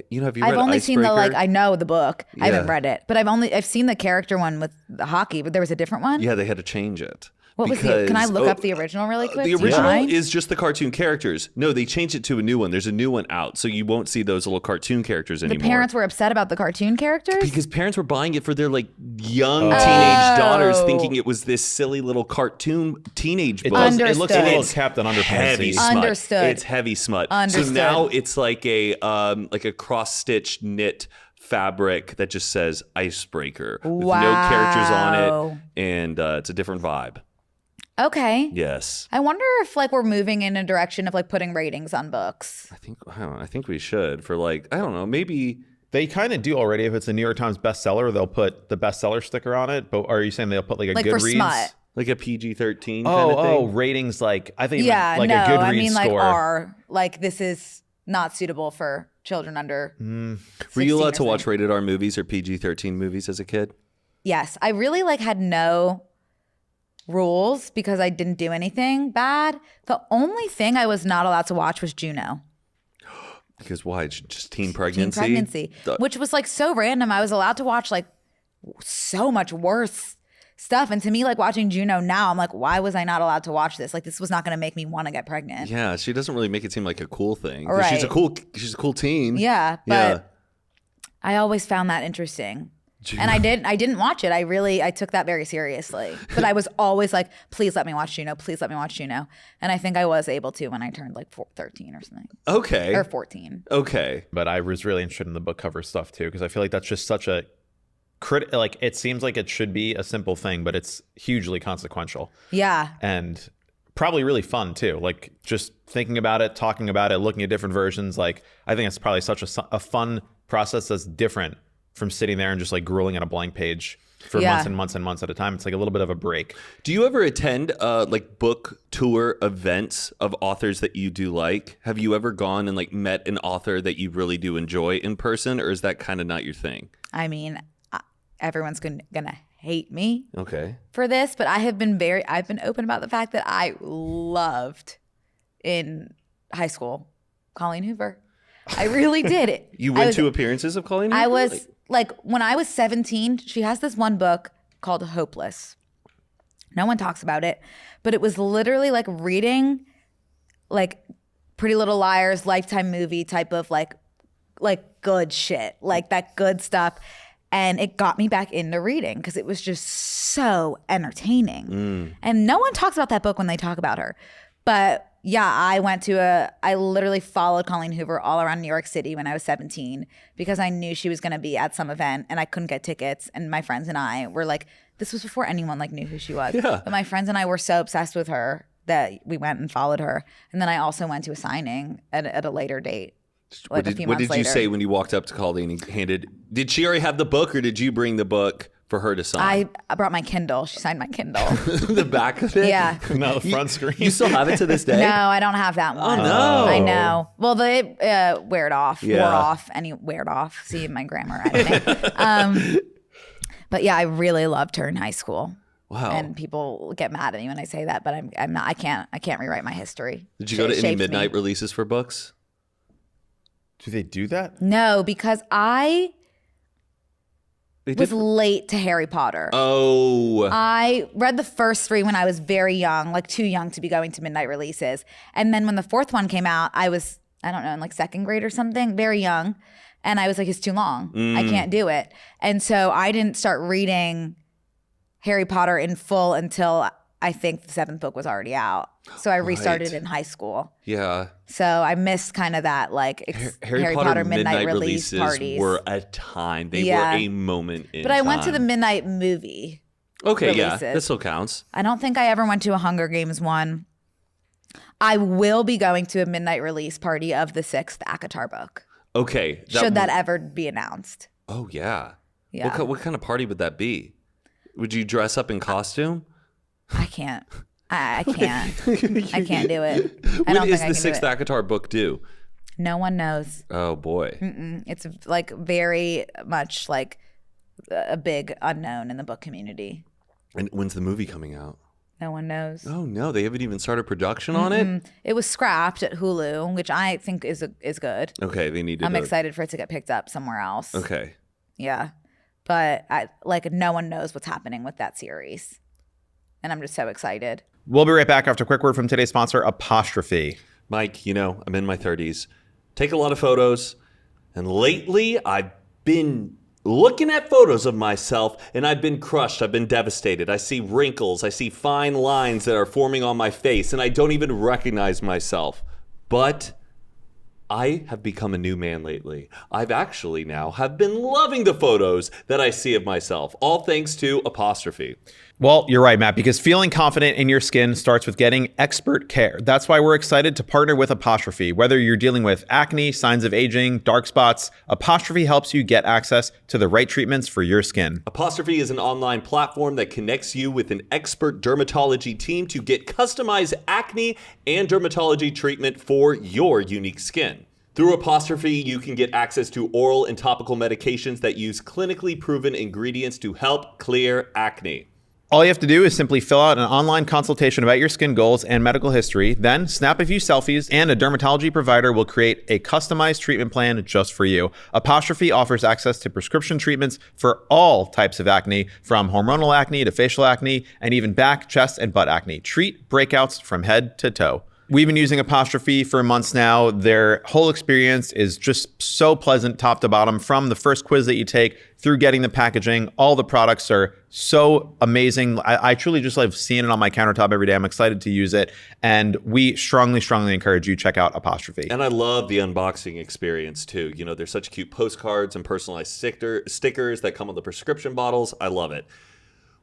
You know, have you read I've only Icebreaker? seen I know the book. I haven't read it, but I've seen the character one with the hockey, but there was a different one. Yeah, they had to change it. What was the? Can I look up the original really quick? The original is just the cartoon characters. No, they changed it to a new one. There's a new one out, so you won't see those little cartoon characters anymore. The parents were upset about the cartoon characters? Because parents were buying it for their like young teenage daughters, thinking it was this silly little cartoon teenage book. It looks a little Captain Underpants. Heavy smut. Understood. It's heavy smut. Understood. So now it's like a cross-stitch knit fabric that just says Icebreaker with no characters on it, and it's a different vibe. Okay. Yes. I wonder if like we're moving in a direction of like putting ratings on books. I think we should for like, I don't know, maybe. They kind of do already. If it's a New York Times bestseller, they'll put the bestseller sticker on it. But are you saying they'll put like a like Goodreads? for smut. Like a PG-13 kind of thing? Oh, ratings like, I think Yeah, like no, a Goodreads I mean like score. like this is not suitable for children under 16 Were you allowed to or watch something. rated R movies or PG-13 movies as a kid? Yes. I really like had no rules because I didn't do anything bad. The only thing I was not allowed to watch was Juno. Because why? Just teen pregnancy? Teen pregnancy, which was like so random. I was allowed to watch like so much worse stuff. And to me, like watching Juno now, I'm like, why was I not allowed to watch this? Like this was not going to make me want to get pregnant. Yeah, she doesn't really make it seem like a cool thing. Right. She's a cool teen. Yeah, but I always found that interesting. Juno. And I didn't watch it. I took that very seriously. But I was always like, please let me watch Juno. Please let me watch Juno. And I think I was able to when I turned like 13 or something. Okay. Or 14. Okay. But I was really interested in the book cover stuff too, because I feel like that's just such a like it seems like it should be a simple thing, but it's hugely consequential. Yeah. And probably really fun too. Like just thinking about it, talking about it, looking at different versions. Like I think it's probably such a fun process that's different from sitting there and just like grueling at a blank page for months and months and months at a time. It's like a little bit of a break. Do you ever attend like book tour events of authors that you do like? Have you ever gone and like met an author that you really do enjoy in person, or is that kind of not your thing? I mean, everyone's gonna hate me for this, but I've been open about the fact that I loved in high school Colleen Hoover. I really did it. You went to appearances of Colleen Hoover? I was like when I was 17, she has this one book called Hopeless. No one talks about it, but it was literally like reading like Pretty Little Liars, Lifetime movie type of like good shit, like that good stuff. And it got me back into reading because it was just so entertaining. And no one talks about that book when they talk about her. But yeah, I literally followed Colleen Hoover all around New York City when I was 17 because I knew she was going to be at some event and I couldn't get tickets. And my friends and I were like, this was before anyone like knew who she was. Yeah. But my friends and I were so obsessed with her that we went and followed her. And then I also went to a signing at a later date. What did you say when you walked up to Colleen and did she already have the book or did you bring the book for her to sign? I brought my Kindle. She signed my Kindle. The back of it? Yeah. Not the front screen. You still have it to this day? No, I don't have that one. Oh, no. I know. Well, they wear it off. Yeah. Wore off. Wear it off. See my grammar. I don't know. But yeah, I really loved her in high school. Wow. And people get mad at me when I say that, but I'm not. I can't rewrite my history. Did you go to any midnight releases for books? Do they do that? No, because I was late to Harry Potter. Oh. I read the first 3 when I was very young, like too young to be going to midnight releases. And then when the 4th one came out, I was, I don't know, in like 2nd grade or something, very young. And I was like, it's too long. I can't do it. And so I didn't start reading Harry Potter in full until I think the 7th book was already out. So I restarted in high school. Yeah. So I missed kind of that like Harry Potter midnight release releases parties. were a time. They were a moment in But I time. went to the midnight movie. Okay, releases. yeah, that still counts. I don't think I ever went to a Hunger Games one. I will be going to a midnight release party of the 6th ACOTAR book. Okay. Should that ever be announced. Oh, yeah. Yeah. What kind of party would that be? Would you dress up in costume? I can't. I can't. I can't do it. When is the 6th ACOTAR book due? No one knows. Oh, boy. It's like very much like a big unknown in the book community. And when's the movie coming out? No one knows. Oh, no. They haven't even started production on it? It was scrapped at Hulu, which I think is good. Okay, they need to. I'm excited for it to get picked up somewhere else. Okay. Yeah. But no one knows what's happening with that series. And I'm just so excited. We'll be right back after a quick word from today's sponsor, Apostrophe. Mike, I'm in my 30s. Take a lot of photos. And lately, I've been looking at photos of myself, and I've been crushed. I've been devastated. I see wrinkles. I see fine lines that are forming on my face, and I don't even recognize myself. But I have become a new man lately. I've actually now have been loving the photos that I see of myself, all thanks to Apostrophe. Well, you're right, Matt, because feeling confident in your skin starts with getting expert care. That's why we're excited to partner with Apostrophe. Whether you're dealing with acne, signs of aging, dark spots, Apostrophe helps you get access to the right treatments for your skin. Apostrophe is an online platform that connects you with an expert dermatology team to get customized acne and dermatology treatment for your unique skin. Through Apostrophe, you can get access to oral and topical medications that use clinically proven ingredients to help clear acne. All you have to do is simply fill out an online consultation about your skin goals and medical history, then snap a few selfies, and a dermatology provider will create a customized treatment plan just for you. Apostrophe offers access to prescription treatments for all types of acne, from hormonal acne to facial acne, and even back, chest, and butt acne. Treat breakouts from head to toe. We've been using Apostrophe for months now. Their whole experience is just so pleasant top to bottom, from the first quiz that you take through getting the packaging. All the products are so amazing. I truly just love seeing it on my countertop every day. I'm excited to use it. And we strongly, strongly encourage you check out Apostrophe. And I love the unboxing experience too. There's such cute postcards and personalized stickers that come with the prescription bottles. I love it.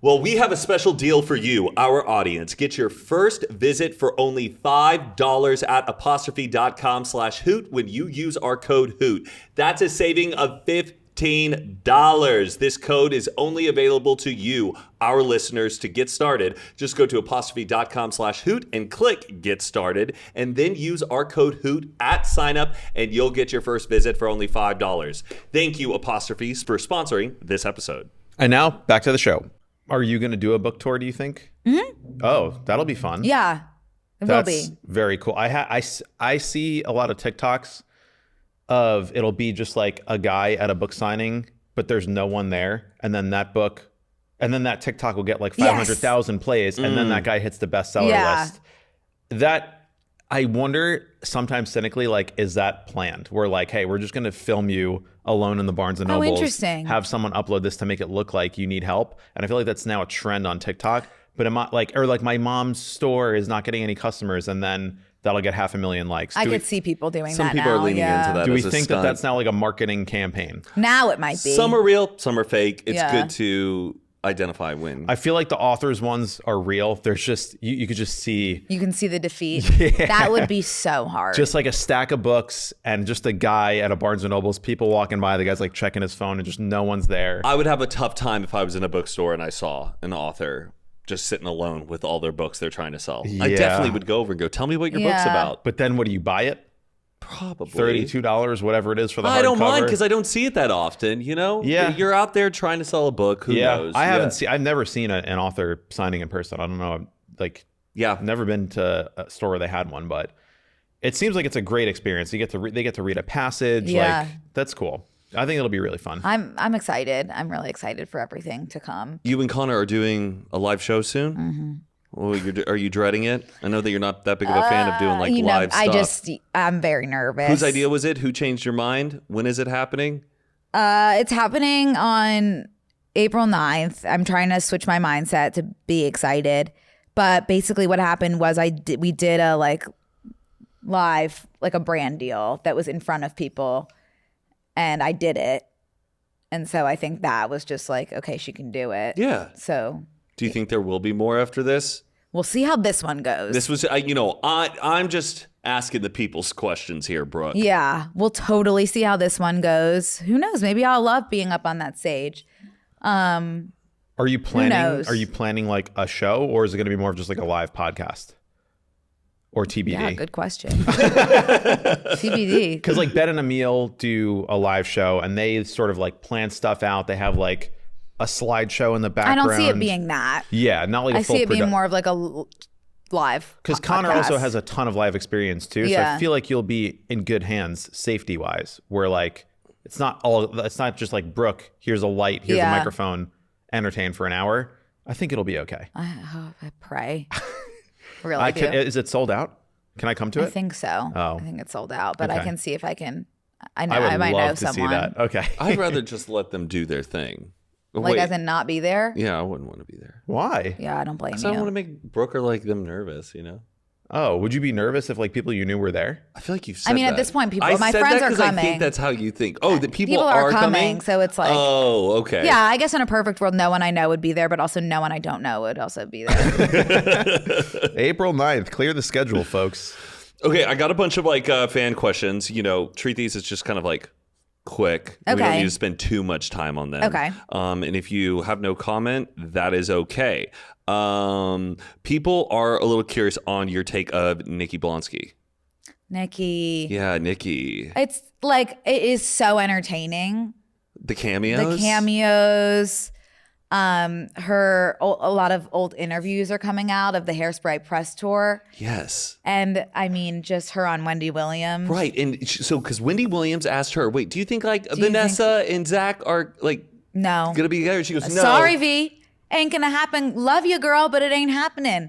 Well, we have a special deal for you, our audience. Get your first visit for only $5 at apostrophe.com/hoot when you use our code HOOT. That's a saving of $15. This code is only available to you, our listeners, to get started. Just go to apostrophe.com/hoot and click Get Started, and then use our code HOOT at sign up, and you'll get your first visit for only $5. Thank you, Apostrophe, for sponsoring this episode. And now, back to the show. Are you going to do a book tour, do you think? Mm-hmm. Oh, that'll be fun. Yeah, That's will be. Very cool. I see a lot of TikToks of it'll be just like a guy at a book signing, but there's no one there. And then that TikTok will get like 500,000 plays. And then that guy hits the bestseller list. That, I wonder sometimes cynically, like, is that planned? We're like, hey, we're just going to film you alone in the Barnes and Nobles. Interesting. Have someone upload this to make it look like you need help. And I feel like that's now a trend on TikTok. But am I like my mom's store is not getting any customers, and then that'll get 500,000 likes. I could see people doing Some that people now. are leaning into that. Do we as a think that stunt. that's now like a marketing campaign? Now it might be. Some are real, some are fake. It's Yeah. good to identify when. I feel like the authors ones are real. There's just you could just see You can see the defeat. That would be so hard. just like a stack of books and just a guy at a Barnes and Nobles, people walking by, the guy's like checking his phone and just no one's there. I would have a tough time if I was in a bookstore and I saw an author just sitting alone with all their books they're trying to sell. I Yeah. definitely would go over and go, tell me what your book's about. But then what do you buy it? Probably $32, whatever it is for the hardcover. I don't mind because I don't see it that often, Yeah. You're out there trying to sell a book. Who knows? I've never seen an author signing in person. I don't know. Like, I've never been to a store where they had one, but it seems like it's a great experience. They get to read a passage. Yeah. Like, that's cool. I think it'll be really fun. I'm excited. I'm really excited for everything to come. You and Connor are doing a live show soon? Mm-hmm. Well, are you dreading it? I know that you're not that big of a fan of doing like live stuff. I'm very nervous. Whose idea was it? Who changed your mind? When is it happening? It's happening on April 9th. I'm trying to switch my mindset to be excited. But basically what happened was we did a like live, like a brand deal that was in front of people, and I did it. And so I think that was just like, okay, she can do it. Yeah. So do you think there will be more after this? we'll see how this one goes. This was, I'm just asking the people's questions here, Brooke. Yeah, we'll totally see how this one goes. Who knows? Maybe I'll love being up on that stage. Are you planning? knows? Are you planning like a show, or is it going to be more of just like a live podcast, or TBD? Yeah, good question. TBD. Because like Ben and Emil do a live show, and they sort of like plan stuff out. They have like a slideshow in the I background. don't see it being that. Yeah, not like I see it being more of like a live. Because Connor also has a ton of live experience too, so I feel like you'll be in good hands safety wise. Where like it's not just like Brooke. Here's a light. Here's a microphone. Entertain for an hour. I think it'll be okay. I pray. Really do. Is it sold out? Can I come to it? I think so. Oh. I think it's sold out, but I Okay. can see if I can. I would might love know to someone. see that. Okay. I'd rather just let them do their thing. Like Wait. as in not be there. Yeah, I wouldn't want to be there. Why? Yeah, I don't blame So I don't want you. to make Brooke or like them nervous, you know? Oh, would you be nervous if like people you knew were there? I feel like you've said I mean, that. at this point, people. I My said friends that are 'cause I coming. think that's how you think. Oh, the people are coming? coming, so it's like. Oh, okay. Yeah, I guess in a perfect world, no one I know would be there, but also no one I don't know would also be there. April 9th. Clear the schedule, folks. Okay, I got a bunch of like fan questions. Treat these as just kind of like quick. We don't Okay. need to spend too much time on them. Okay. And if you have no comment, that is okay. People are a little curious on your take of Nikki Blonsky. Nikki. Yeah, Nikki. It's like, it is so entertaining. The cameos. The cameos. A lot of old interviews are coming out of the Hairspray press tour. Yes. And I mean, just her on Wendy Williams. Right. And so, because Wendy Williams asked her, wait, do you think like you Vanessa and Zach are like No. going to be together? She goes, no. Sorry, V. Ain't gonna happen. Love you, girl, but it ain't happening.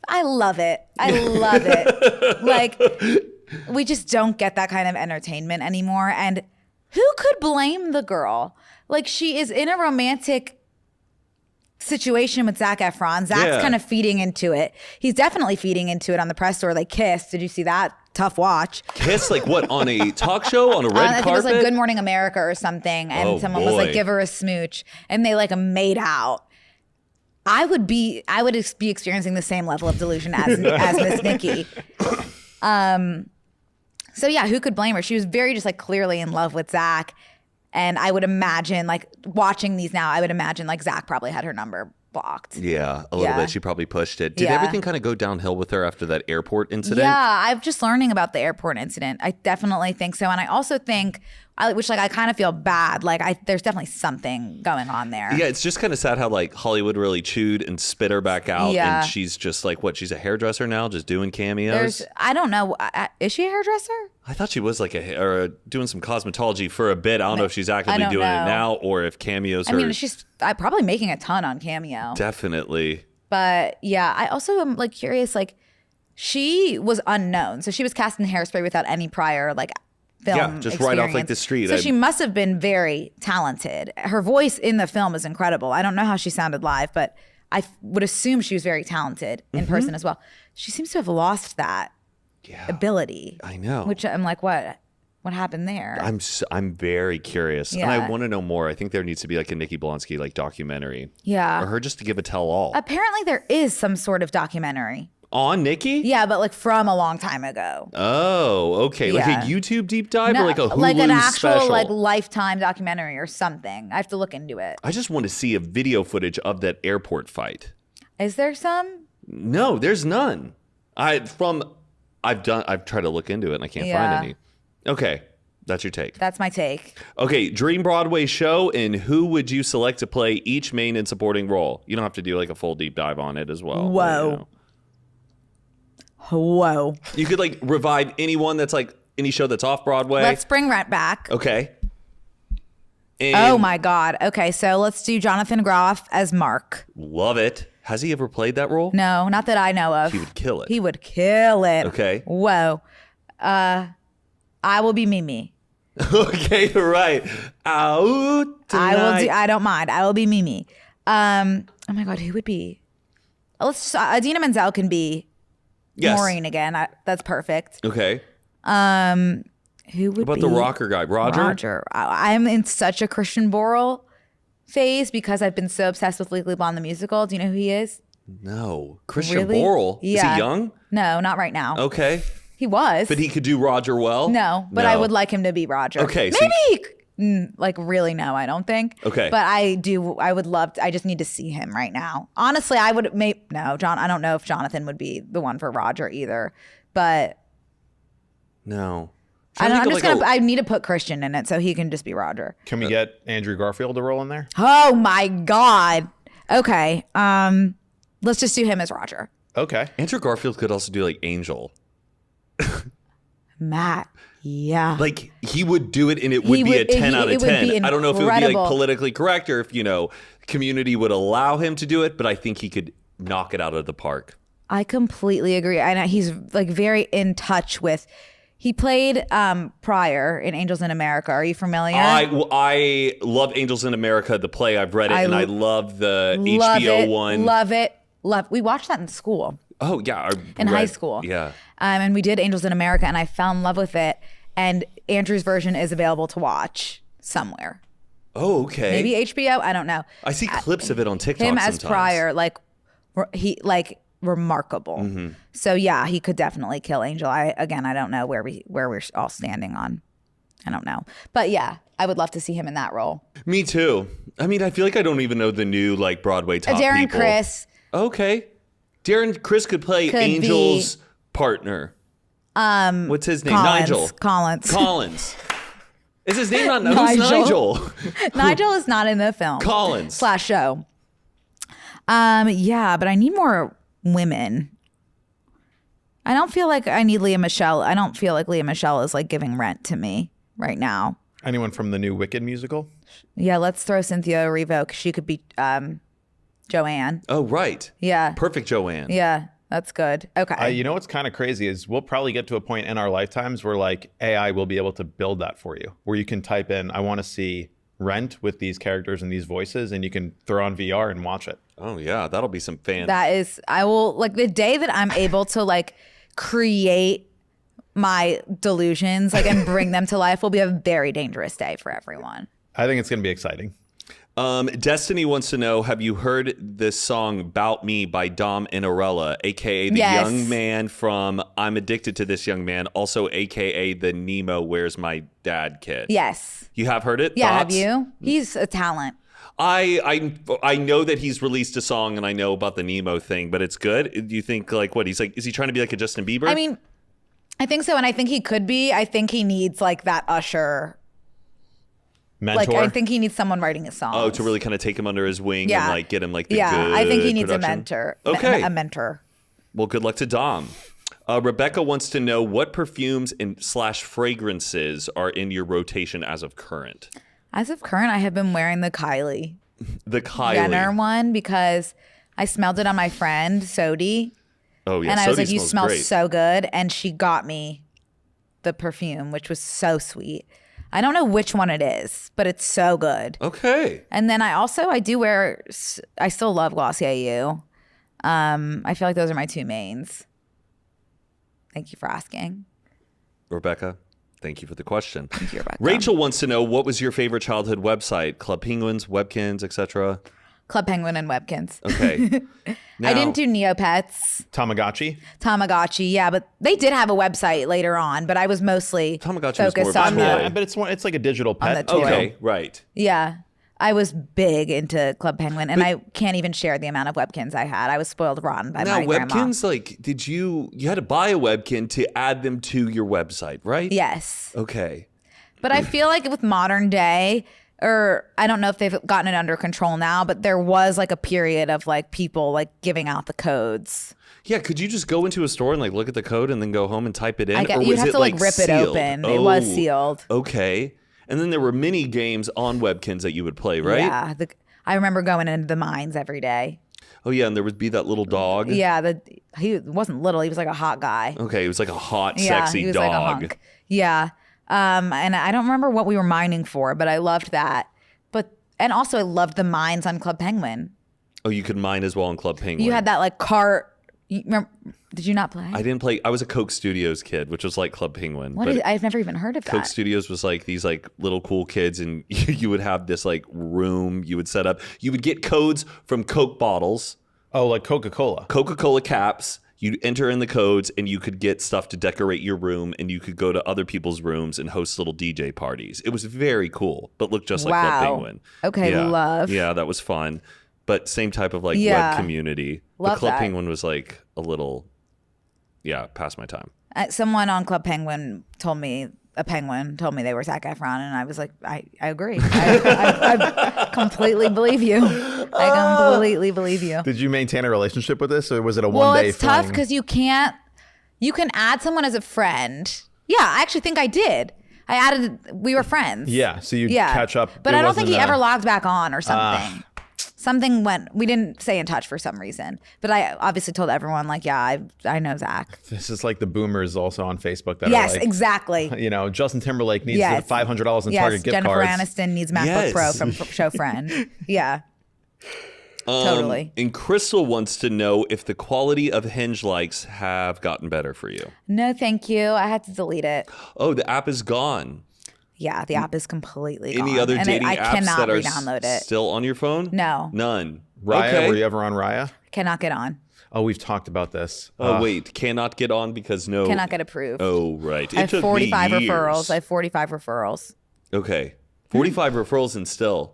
I love it. I love it. Like, we just don't get that kind of entertainment anymore. And who could blame the girl? Like, she is in a romantic situation with Zac Efron. Zach's kind of feeding into it. He's definitely feeding into it on the press tour. They kissed. Did you see that? Tough watch. Kiss like what, on a talk show, on a red I think it was carpet? like Good Morning America or something. And Oh, someone was boy. like, give her a smooch. And they like made out. I would be experiencing the same level of delusion as Miss Nikki. So yeah, who could blame her? She was very just like clearly in love with Zach. And I would imagine, like, watching these now, I would imagine like Zach probably had her number blocked. Yeah, a little Yeah. bit. She probably pushed it. Did Yeah. everything kind of go downhill with her after that airport incident? Yeah, I'm just learning about the airport incident. I definitely think so. And I also think, which like I kind of feel bad. Like there's definitely something going on there. Yeah, it's just kind of sad how like Hollywood really chewed and spit her back out. Yeah. And she's just like, what, she's a hairdresser now, just doing cameos? I don't know. Is she a hairdresser? I thought she was like doing some cosmetology for a bit. I don't know if she's actively don't doing it know. now or if cameos I are mean, she's probably making a ton on Cameo. definitely. But yeah, I also am like curious, like she was unknown. So she was cast in Hairspray without any prior like film Yeah, just right off like experience. the street. So she must have been very talented. Her voice in the film is incredible. I don't know how she sounded live, but I would assume she was very talented in person as well. She seems to have lost that ability. I know. Which I'm like, what happened there? I'm very curious, and I Yeah. want to know more. I think there needs to be like a Nikki Blonsky like documentary, Yeah. or her just to give a tell all Apparently there is some sort of documentary. on Nikki. Yeah, but like from a long time ago. Oh, okay, like Yeah. a YouTube deep dive or No, like a Hulu like an actual special. like Lifetime documentary or something. I have to look into it. I just want to see a video footage of that airport fight. Is there some? No, there's none. I've tried to look into it and I can't Yeah. find any. Okay, that's your take. That's my take. Okay, dream Broadway show, and who would you select to play each main and supporting role? You don't have to do like a full deep dive on it as well. Whoa. Whoa. You could like revive anyone that's like any show that's off Broadway. Let's bring Rent back. Okay. And Oh my God. Okay, so let's do Jonathan Groff as Mark. love it. Has he ever played that role? No, not that I know of. He would kill it. He would kill it. Okay. Whoa. I will be Mimi. Okay, right. Out tonight. I don't mind. I will be Mimi. Oh my God, who would be? Idina Menzel can be Yes. Maureen again. That's perfect. Okay. Who would What about be the rocker guy? Roger? I'm in such a Christian Borle phase because I've been so obsessed with Legally Blonde the musical. Do you know who he is? No. Christian Really? Borle? Is Yeah. he young? No, not right now. Okay. He was. But he could do Roger well? No, but I would like him to be Roger. Okay, so Maybe like really no, I don't think. Okay. But I would love to, I just need to see him right now. Honestly, I would John, I don't know if Jonathan would be the one for Roger either. But No. I need to put Christian in it so he can just be Roger. Can we get Andrew Garfield to roll in there? Oh my God. Okay. Let's just do him as Roger. Okay. Andrew Garfield could also do like Angel. Matt. Yeah. Like he would do it and it would be a 10 out of 10. I don't know if it would be like incredible. politically correct or if, community would allow him to do it, but I think he could knock it out of the park. I completely agree. And he's like very in touch with, he played Pryor in Angels in America. Are you familiar? I love Angels in America, the play. I've read it and I love the HBO one. Love it. We watched that in school. Oh, yeah. In high school. Yeah. And we did Angels in America and I fell in love with it. And Andrew's version is available to watch somewhere. Oh, okay. Maybe HBO. I don't know. I see clips of it on TikTok Him sometimes. as Pryor, remarkable. Mm-hmm. So yeah, he could definitely kill Angel. I don't know where we're all standing on. I don't know, but yeah, I would love to see him in that role. Me too. I mean, I feel like I don't even know the new Broadway top Darren people. Criss. Okay. Darren Criss could play Angel's partner. What's his name? Nigel. Collins. Is his name not Who's Nigel? Nigel is not in the film. Collins. / show. Yeah, but I need more women. I don't feel like I need Leah Michele. I don't feel like Leah Michele is like giving rent to me right now. Anyone from the new Wicked musical? Yeah, let's throw Cynthia Erivo. She could be Joanne. Oh, right. Yeah. Perfect Joanne. Yeah, that's good. Okay. You know what's kind of crazy is we'll probably get to a point in our lifetimes where like AI will be able to build that for you, where you can type in, I want to see Rent with these characters and these voices, and you can throw on VR and watch it. Oh, yeah. That'll be some fan. I will, like, the day that I'm able to like create my delusions like and bring them to life will be a very dangerous day for everyone. I think it's going to be exciting. Destiny wants to know, have you heard this song "Bout Me" by Dom Inarella, aka the Yes. young man from I'm Addicted to This Young Man, also aka the Nemo Where's My Dad kid? Yes. You have heard it? Yeah, Thoughts? have you? He's a talent. I know that he's released a song and I know about the Nemo thing, but it's good. Do you think is he trying to be like a Justin Bieber? I mean, I think so, and I think he could be. I think he needs like that Usher. Mentor. Like I think he needs someone writing his songs. Oh, to really kind of take him under his wing Yeah. and like get him like the Yeah, good I think he needs production. a mentor. Okay. A mentor. Well, good luck to Dom. Rebecca wants to know what perfumes and / fragrances are in your rotation as of current. As of current, I have been wearing the Kylie The Kylie. Jenner one because I smelled it on my friend Sodi, Oh yeah, and I was Sodi like, "You smells smell great. so good," and she got me the perfume, which was so sweet. I don't know which one it is, but it's so good. Okay. And then I still love Glossier You. I feel like those are my two mains. Thank you for asking. Now, thank you for the question. Thank you, Rebecca. Rachel wants to know, what was your favorite childhood website? Club Penguins, Webkins, etc. Club Penguin and Webkins. Okay. I didn't do Neopets, Tamagotchi. yeah, but they did have a website later on, but I was mostly Tamagotchi was focused more on of a toy. the, But it's like a digital pet. the toy. Okay, right. Yeah. I was big into Club Penguin, and I can't even share the amount of Webkins I had. I was spoiled rotten by Now, my grandma. Webkins, like, you had to buy a Webkin to add them to your website, right? Yes. Okay. But I feel like with modern day, or I don't know if they've gotten it under control now, but there was like a period of like people like giving out the codes. Yeah, could you just go into a store and like look at the code and then go home and type it in? You'd was have it to like rip it sealed? open. It was sealed. Okay. And then there were mini games on Webkins that you would play, right? Yeah. I remember going into the mines every day. Oh yeah, and there would be that little dog. Yeah. He wasn't little. He was like a hot guy. Okay, he was like a hot, Yeah, sexy he was dog. like a hunk. Yeah. And I don't remember what we were mining for, but I loved that. And also I loved the mines on Club Penguin. Oh, you could mine as well in Club Penguin. You had that like cart. Remember, did you not play? I didn't play. I was a Coke Studios kid, which was like Club Penguin. I've never even heard of that. Coke Studios was like these like little cool kids, and you would have this like room you would set up. You would get codes from Coke bottles. Oh, like Coca-Cola. Coca-Cola caps. You'd enter in the codes, and you could get stuff to decorate your room, and you could go to other people's rooms and host little DJ parties. It was very cool, but looked just like Club Penguin. Okay, yeah. love. Yeah, that was fun. But same type of like web community. Love but Club that. Penguin was like a little, past my time. Someone on Club Penguin told me they were Zac Efron, and I was like, I agree. I completely believe you. I completely believe you. Did you maintain a relationship with this, or was it a Well, one-day it's tough fling? because you can add someone as a friend. Yeah, I actually think I did. We were friends. Yeah, so you catch up. But It I don't think he wasn't ever logged back on or something. We didn't stay in touch for some reason. But I obviously told everyone, like, yeah, I know Zach. This is like the boomers also on Facebook that Yes, are like, exactly. you know, Justin Timberlake needs Yes. $500 in Yes, Target gift Jennifer cards. Aniston needs MacBook Yes. Pro from Show Friend. Yeah. Totally. And Crystal wants to know if the quality of Hinge likes have gotten better for you. No, thank you. I had to delete it. Oh, the app is gone. Yeah, the app is completely gone. Any other And dating I apps cannot that are re-download it. still on your phone? No. None. Raya, Okay. were you ever on Raya? Cannot get on. Oh, we've talked about this. Oh, wait. Cannot get on because no. Cannot get approved. Oh, right. It I have took 45 me years. referrals. I have 45 referrals. Okay. 45 referrals and still.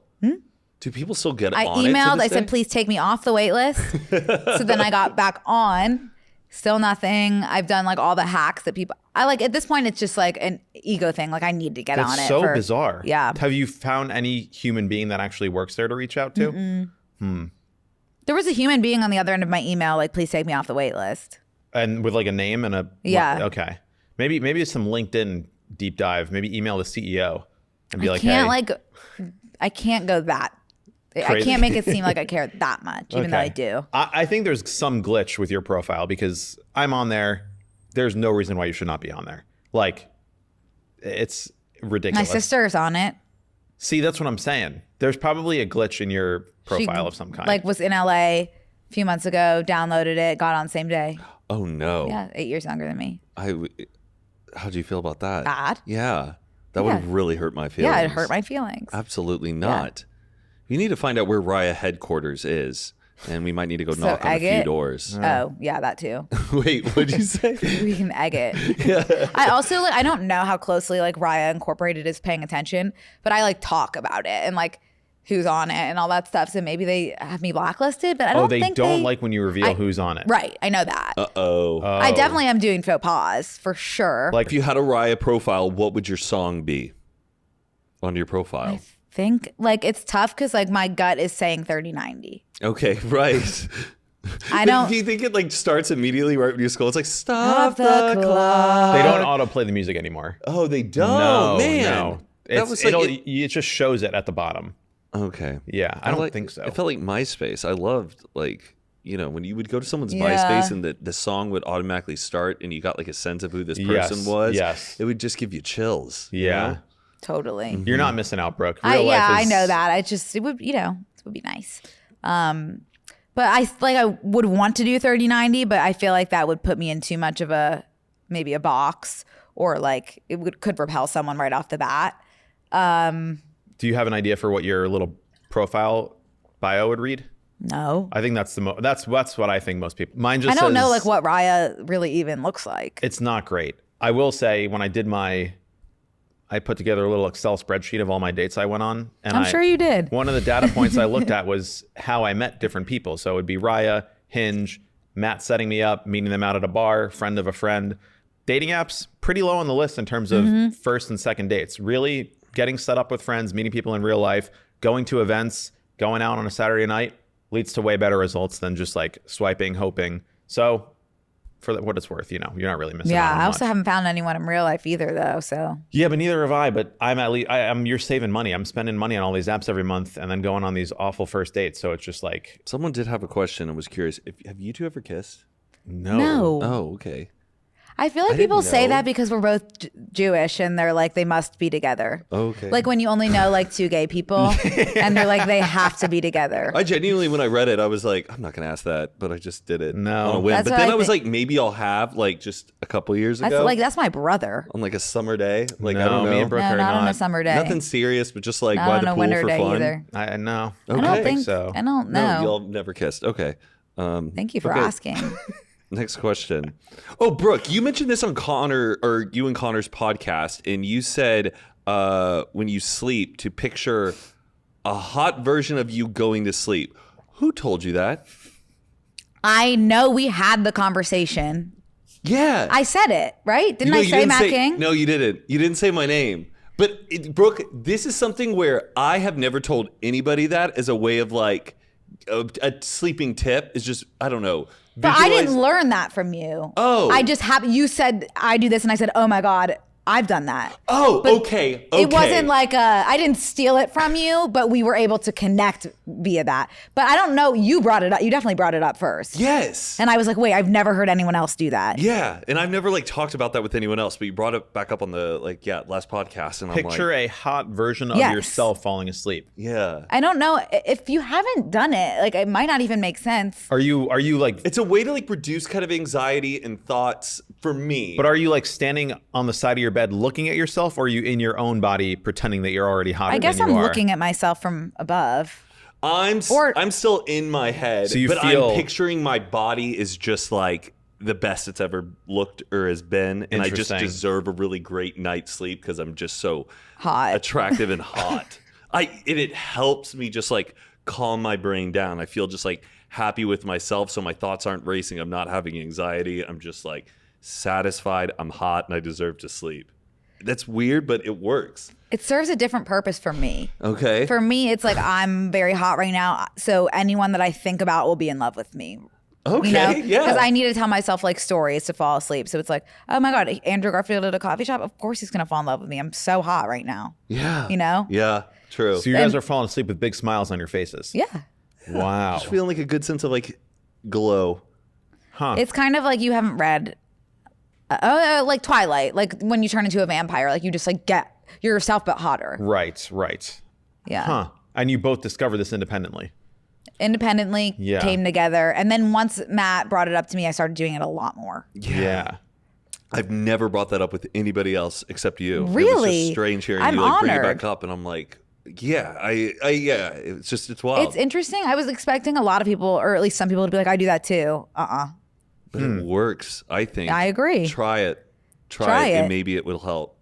Do people still get I on it? emailed. to I this said, day? please take me off the wait list. So then I got back on. Still nothing. I've done like all the hacks that people. I like at this point. It's just like an ego thing. Like I need to get That's on it. so bizarre. Yeah. Have you found any human being that actually works there to reach out to? There was a human being on the other end of my email. Like, please take me off the wait list. And with like a name and a Yeah. Okay. Maybe some LinkedIn deep dive. Maybe email the CEO and be I like, can't hey. I can't go that. I Crazy. can't make it seem like I care that much, even though I do. I think there's some glitch with your profile because I'm on there. There's no reason why you should not be on there. Like, it's My ridiculous. sister's on it. See, that's what I'm saying. There's probably a glitch in your profile of some kind. Like was in LA a few months ago, downloaded it, got on same day. Oh, no. Yeah, 8 years younger than me. How do you feel about that? Bad. Yeah. That would have really hurt my feelings. Yeah, it hurt my feelings. Absolutely not. We need to find out where Raya headquarters is, and we might need to go So knock on a egg few it? doors. Oh, yeah, that too. Wait, what'd you say? We can egg it. I also I don't know how closely like Raya Incorporated is paying attention, but I like talk about it and like who's on it and all that stuff. So maybe they have me blacklisted, but I don't think they don't like when you reveal who's on it. Right, I know that. Uh-oh. I definitely am doing faux pas for sure. Like, if you had a Raya profile, what would your song be on your profile? I think like it's tough because like my gut is saying 3090. Okay, right. I don't. Do you think it like starts immediately right when you scroll? It's like, stop the the clock. clock. They don't autoplay the music anymore. Oh, they don't? No, Man. no. That was like it just shows it at the bottom. Okay. Yeah, I don't think so. It felt like MySpace. I loved like, you know, when you would go to someone's Yeah. MySpace and the song would automatically start and you got like a sense of who this person Yes, was. yes. It would just give you chills. you Yeah. know? Totally. You're not missing out, Brooke. I Real life I is- know that. It would it would be nice. But I would want to do 3090, but I feel like that would put me in too much of maybe a box, or like could repel someone right off the bat. Do you have an idea for what your little profile bio would read? No. I think that's that's what I think most people. Mine just I don't know says- like what Raya really even looks like. It's not great. I will say when I did I put together a little Excel spreadsheet of all my dates I went on. And I'm sure you did. One of the data points I looked at was how I met different people. So it would be Raya, Hinge, Matt setting me up, meeting them out at a bar, friend of a friend. Dating apps, pretty low on the list in terms of first and second dates. Really getting set up with friends, meeting people in real life, going to events, going out on a Saturday night leads to way better results than just like swiping, hoping. So for what it's worth, you're not really missing out Yeah, on I also much. haven't found anyone in real life either, though. So Yeah, but neither have I. But I'm at least you're saving money. I'm spending money on all these apps every month, and then going on these awful first dates. So it's just like Someone did have a question and was curious. Have you two ever kissed? no. no. Oh, okay. I feel like people say that because we're both Jewish and they're like, they must be together. Okay. Like when you only know like 2 gay people and they're like, they have to be together. I genuinely, when I read it, I was like, I'm not going to ask that, but I just did it No. on a whim. That's But what then I I was think. like, maybe I'll have like just a couple years I ago feel like that's my brother. on like a summer day. Like, I No, don't know. me and Brooke No, are not on a not. summer day. Nothing serious, but just like Not by on the a pool winter for day fun. either. I know. I don't think so. I don't No, know. y'all never kissed. Okay. Thank you for okay. asking. Next question. Oh, Brooke, you mentioned this on Connor or you and Connor's podcast, and you said when you sleep to picture a hot version of you going to sleep. Who told you that? I know we had the conversation. Yeah. I said it, right? Didn't I you say didn't Matt King? No, you didn't. You didn't say my name. But Brooke, this is something where I have never told anybody that as a way of like a sleeping tip is just, I don't know. But I didn't visualize- learn that from you. Oh. I just you said I do this and I said, oh my God, I've done that. Oh, But okay. It wasn't like I didn't steal it from you, but we were able to connect via that. But I don't know, you brought it up. You definitely brought it up first. Yes. And I was like, wait, I've never heard anyone else do that. Yeah, and I've never like talked about that with anyone else, but you brought it back up on the last podcast, and Picture I'm like, a hot version of Yes. yourself falling asleep. yeah, I don't know if you haven't done it, like it might not even make sense. Are you like it's a way to like reduce kind of anxiety and thoughts for me. But are you like standing on the side of your bed looking at yourself, or are you in your own body pretending that you're already hotter I guess than you I'm are? looking at myself from above. I'm still in my head, So you but feel- I'm picturing my body is just like the best it's ever looked or has been, and I just Interesting. deserve a really great night's sleep because I'm just so Hot. attractive and hot. It helps me just like calm my brain down. I feel just like happy with myself, so my thoughts aren't racing. I'm not having anxiety. I'm just like satisfied. I'm hot, and I deserve to sleep. That's weird, but it works. It serves a different purpose for me. Okay. For me, it's like I'm very hot right now, so anyone that I think about will be in love with me. Okay. You know, Yeah. because I need to tell myself like stories to fall asleep. So it's like, oh my God, Andrew Garfield at a coffee shop. Of course he's gonna fall in love with me. I'm so hot right now. Yeah. You know? Yeah. True. So you guys are falling asleep with big smiles on your faces. Yeah. Wow. Just feeling like a good sense of like glow. Huh. It's kind of like you haven't read, like Twilight, like when you turn into a vampire, like you just like get yourself but hotter. Right. Yeah. Huh. And you both discovered this independently. Independently Yeah. came together, and then once Matt brought it up to me, I started doing it a lot more. Yeah. I've never brought that up with anybody else except you. It was Really? just strange hearing I'm you like bring it honored. back up, and I'm like, yeah, yeah. It's wild. It's interesting. I was expecting a lot of people, or at least some people, to be like, I do that too. But it works, I think. I agree. Try it. Try and it. maybe it will help.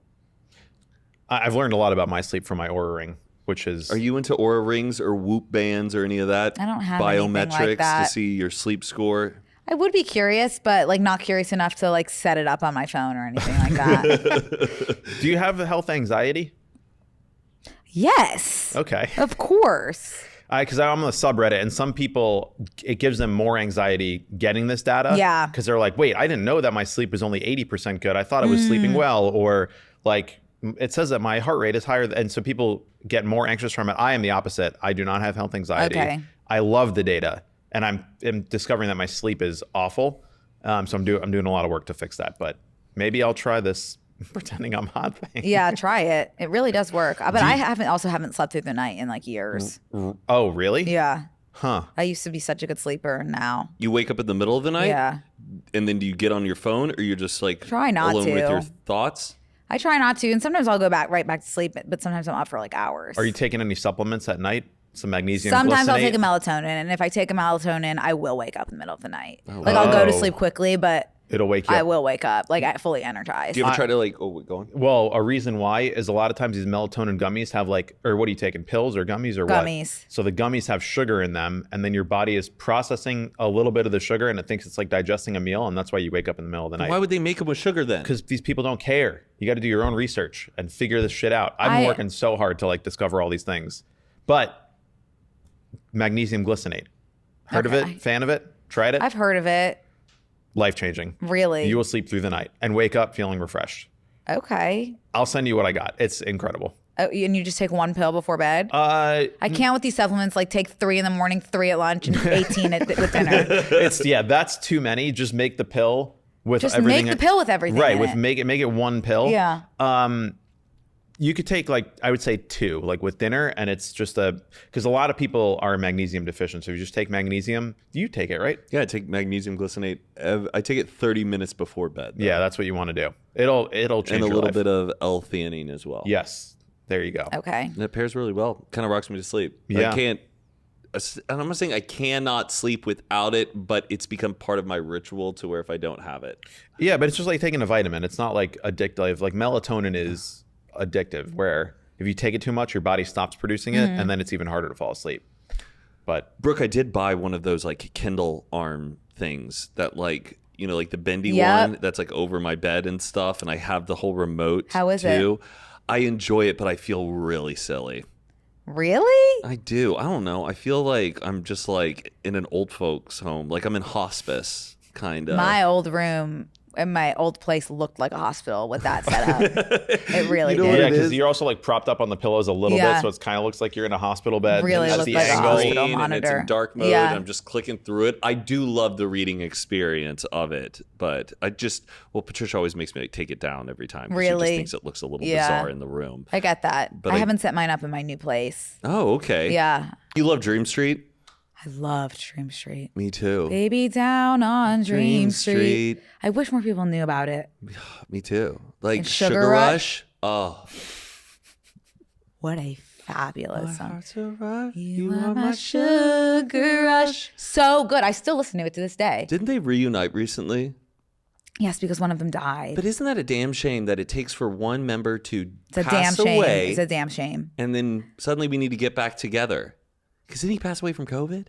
I've learned a lot about my sleep from my Oura Ring, which is Are you into Oura Rings or Whoop bands or any of that? I don't have anything like biometrics that. to see your sleep score. I would be curious, but like not curious enough to like set it up on my phone or anything like that. Do you have health anxiety? Yes. Okay. Of course. Because I'm on the subreddit, and some people, it gives them more anxiety getting this data. Yeah. Because they're like, wait, I didn't know that my sleep was only 80% good. I thought I was sleeping well. Or like, it says that my heart rate is higher. And so people get more anxious from it. I am the opposite. I do not have health anxiety. Okay. I love the data. And I'm discovering that my sleep is awful. So I'm doing a lot of work to fix that. But maybe I'll try this pretending I'm hot thing. Yeah, try it. It really does work. But I haven't slept through the night in like years. Oh, really? Yeah. Huh. I used to be such a good sleeper. Now. You wake up in the middle of the night? Yeah. And then do you get on your phone, or you're just like Try not alone with to. your thoughts? I try not to, and sometimes I'll go right back to sleep. But sometimes I'm up for like hours. Are you taking any supplements at night? Some magnesium Sometimes I'll glycinate? take a melatonin, and if I take a melatonin, I will wake up in the middle of the night. Like I'll go to sleep quickly, but It'll wake you I up. will wake up like fully energized. Do you ever try to like, oh, go on? Well, a reason why is a lot of times these melatonin gummies have like, or what are you taking, pills or gummies or what? Gummies. So the gummies have sugar in them, and then your body is processing a little bit of the sugar, and it thinks it's like digesting a meal, and that's why you wake up in the middle of the night. Why would they make them with sugar then? Because these people don't care. You got to do your own research and figure this shit out. I've been working so hard to like discover all these things. But magnesium glycinate, heard of Okay. it? Fan of it? Tried it? I've heard of it. Life changing. Really? You will sleep through the night and wake up feeling refreshed. Okay. I'll send you what I got. It's incredible. Oh, and you just take one pill before bed? I can't with these supplements. Like take 3 in the morning, 3 at lunch, and 18 with dinner. That's too many. Just make the pill with Just everything. make the pill with everything. Right. in With it. make it one pill. Yeah. You could take I would say 2, with dinner, and it's just because a lot of people are magnesium deficient. So if you just take magnesium, you take it, right? Yeah, I take magnesium glycinate. I take it 30 minutes before bed. Though. Yeah, that's what you want to do. It'll change And a your little life. bit of L-theanine as well. Yes. There you go. Okay. And it pairs really well. Kind of rocks me to sleep. Yeah. I can't. And I'm not saying I cannot sleep without it, but it's become part of my ritual to where if I don't have it. Yeah, but it's just like taking a vitamin. It's not like addictive. Like melatonin is addictive, where if you take it too much, your body stops producing it, and then it's even harder to fall asleep. But Brooke, I did buy one of those Kindle arm things that the bendy Yep. one that's over my bed and stuff, and I have the whole remote. How is it? too. I enjoy it, but I feel really silly. Really? I do. I don't know. I feel like I'm just in an old folks home. I'm in hospice, kind of. My old room in my old place looked like a hospital with that set up. It really You know did. what yeah, it because is? you're also propped up on the pillows a little Yeah. bit, so it kind of looks like you're in a hospital bed. Really That's looked the like a angle. hospital And it's monitor. in dark mode. Yeah. And I'm just clicking through it. I do love the reading experience of it, but Patricia always makes me take it down every time. 'Cause She Really? just thinks it looks a little Yeah. bizarre in the room. I get that. But I I- haven't set mine up in my new place. Oh, okay. Yeah. You love Dream Street? I loved Dream Street. Me too. Baby down on Dream Street. Street. I wish more people knew about it. Me too. And Sugar Sugar Rush. Oh. What a fabulous song. Heart's a rush. You are my sugar rush. So good. I still listen to it to this day. Didn't they reunite recently? Yes, because one of them died. But isn't that a damn shame that it takes for one member to It's a damn pass shame. away It's a damn shame. and then suddenly we need to get back together? Because didn't he pass away from COVID?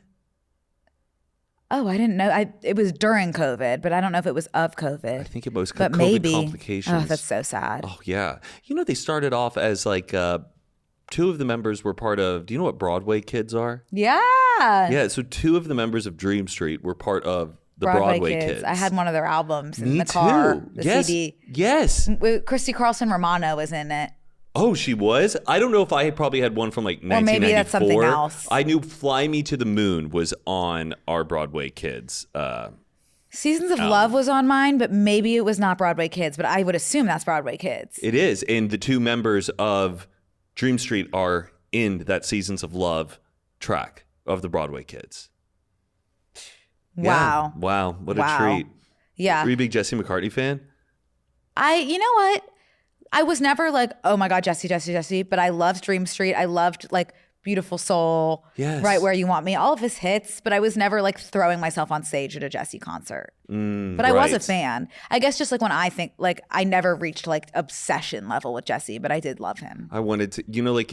Oh, I didn't know. It was during COVID, but I don't know if it was of COVID. I think it was but COVID maybe. complications. Oh, that's so sad. Oh, yeah. They started off as 2 of the members were part of, do you know what Broadway Kids are? Yeah. Yeah, so 2 of the members of Dream Street were part of the Broadway Kids. I had one of their albums in Me the car. too. The Yes. CD. Yes. Christy Carlson Romano was in it. Oh, she was? I don't know if I probably had one from 1994. maybe that's something else. I knew Fly Me to the Moon was on our Broadway Kids. Seasons of Love was on mine, but maybe it was not Broadway Kids, but I would assume that's Broadway Kids. It is. And the 2 members of Dream Street are in that Seasons of Love track of the Broadway Kids. Wow. Yeah. Wow. What Wow. a treat. Yeah. Were you a big Jesse McCartney fan? You know what? I was never oh my God, Jesse, but I loved Dream Street. I loved Beautiful Soul, Yes. Right Where You Want Me, all of his hits, but I was never throwing myself on stage at a Jesse concert. But I was a right. fan. I guess just when I think, I never reached obsession level with Jesse, but I did love him. I wanted to,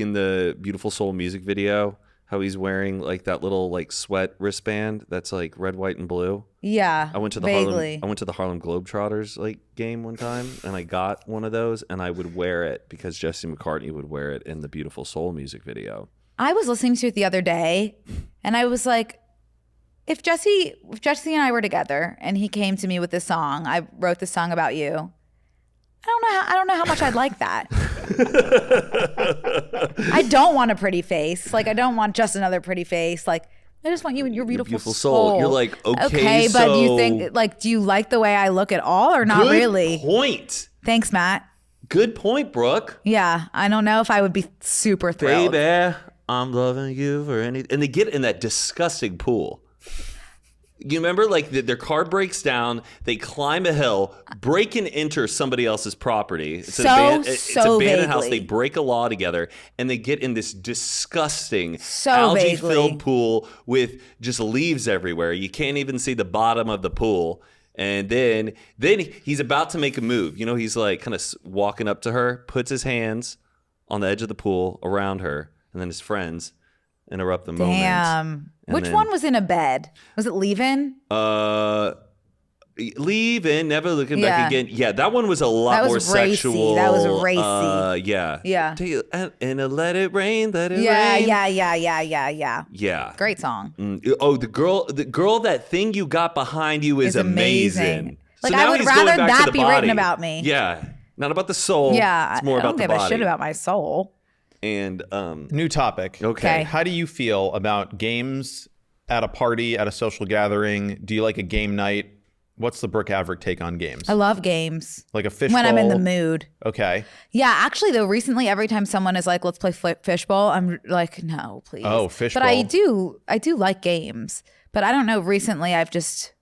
in the Beautiful Soul music video, how he's wearing that little sweat wristband that's red, white, and blue. Yeah, I went to the vaguely. Harlem Globetrotters game one time, and I got one of those, and I would wear it because Jesse McCartney would wear it in the Beautiful Soul music video. I was listening to it the other day, and I was like, if Jesse and I were together, and he came to me with this song, I wrote this song about you. I don't know how much I'd like that. I don't want a pretty face. I don't want just another pretty face. I just want you and your beautiful soul. You're okay, but so you think do you like the way I look at all or not good really? point. Thanks, Matt. Good point, Brooke. Yeah, I don't know if I would be super thrilled. Baby, I'm loving you for anything. And they get in that disgusting pool. You remember, their car breaks down, they climb a hill, break and enter somebody else's property. It's an abandoned house. vaguely. They break a law together, and they get in this disgusting So algae-filled vaguely. pool with just leaves everywhere. You can't even see the bottom of the pool. And then he's about to make a move. He's kind of walking up to her, puts his hands on the edge of the pool around her, and then his friends interrupt the moment. Damn. And Which then- one was in a bed? Was it Leavin'? Leaving, never looking Yeah. back again. Yeah, that one was a lot That was more racy. sexual. That was racy. Yeah. Yeah. And let it rain, let it Yeah, rain. yeah. Yeah. Great song. Oh, the girl, that thing you got behind you is It's amazing. So I now would he's going rather back to that the be body. written about me. Yeah. Not about the soul. Yeah, It's more I about don't the give body. a shit about my soul. And new topic. okay. How do you feel about games at a party, at a social gathering? Do you like a game night? What's the Brooke Averick take on games? I love games. Like a fishbowl? When I'm in the mood. Okay. Yeah, actually, though, recently, every time someone is like, let's play fishbowl, I'm like, no, please. Oh, fishbowl. But I do like games. But I don't know, recently, I've just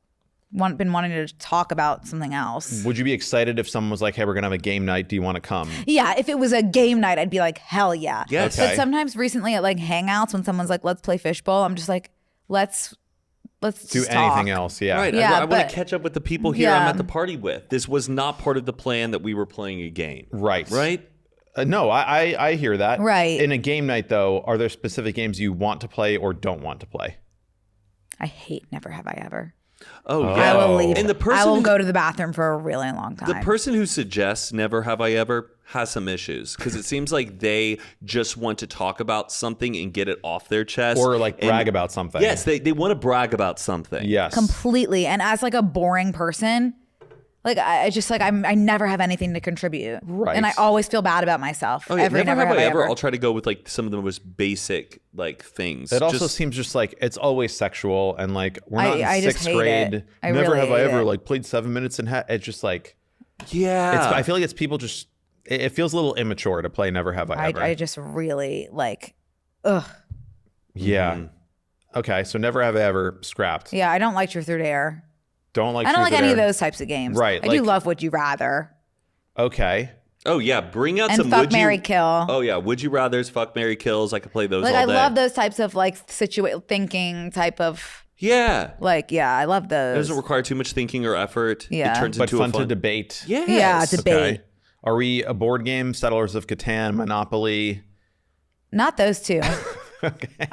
been wanting to talk about something else. Would you be excited if someone was like, hey, we're going to have a game night. Do you want to come? Yeah, if it was a game night, I'd be like, hell yeah. Yes. Okay. But sometimes recently at like hangouts, when someone's like, let's play fishbowl, I'm just like, let's Do just anything talk. else. Yeah. Right. Yeah, I want but- to catch up with the people here Yeah. I'm at the party with. This was not part of the plan that we were playing a game. Right. Right? No, I hear that. Right. In a game night, though, are there specific games you want to play or don't want to play? I hate Never Have I Ever. Oh, Oh. yeah. I will leave. And the person I will who- go to the bathroom for a really long time. The person who suggests Never Have I Ever has some issues because it seems like they just want to talk about something and get it off their chest. Or like And- brag about something? Yes, they want to brag about something. Yes. Completely. And as like a boring person, like I just like I never have anything to contribute. Right. And I always feel bad about myself. Oh, yeah. Every Never have I ever. I'll try to go with like some of the most basic like things. It also Just- seems just like it's always sexual and like we're not I in just sixth hate grade. it. I Never really have I hate ever it. like played 7 minutes and it's just like yeah. I feel like it's people just it feels a little immature to play Never Have I Ever. I just really like, ugh. Yeah. Mm-hmm. Okay, so Never Have I Ever scrapped. Yeah, I don't like Truth or Dare. Don't like I don't Truth like or any of Dare. those types of games. Right, I do like- love Would You Rather. Okay. Oh yeah, bring out And some Fuck, would you- Marry, Kill. Oh yeah, would you rather's, fuck, marry, kills. I could play those Like all I day. love those types of like thinking type of Yeah, like I love it those. doesn't require too much thinking or effort. Yeah. It turns But into fun a fun to debate. Yes. Yeah, debate. Okay. Are we a board game? Settlers of Catan, Monopoly. Not those two.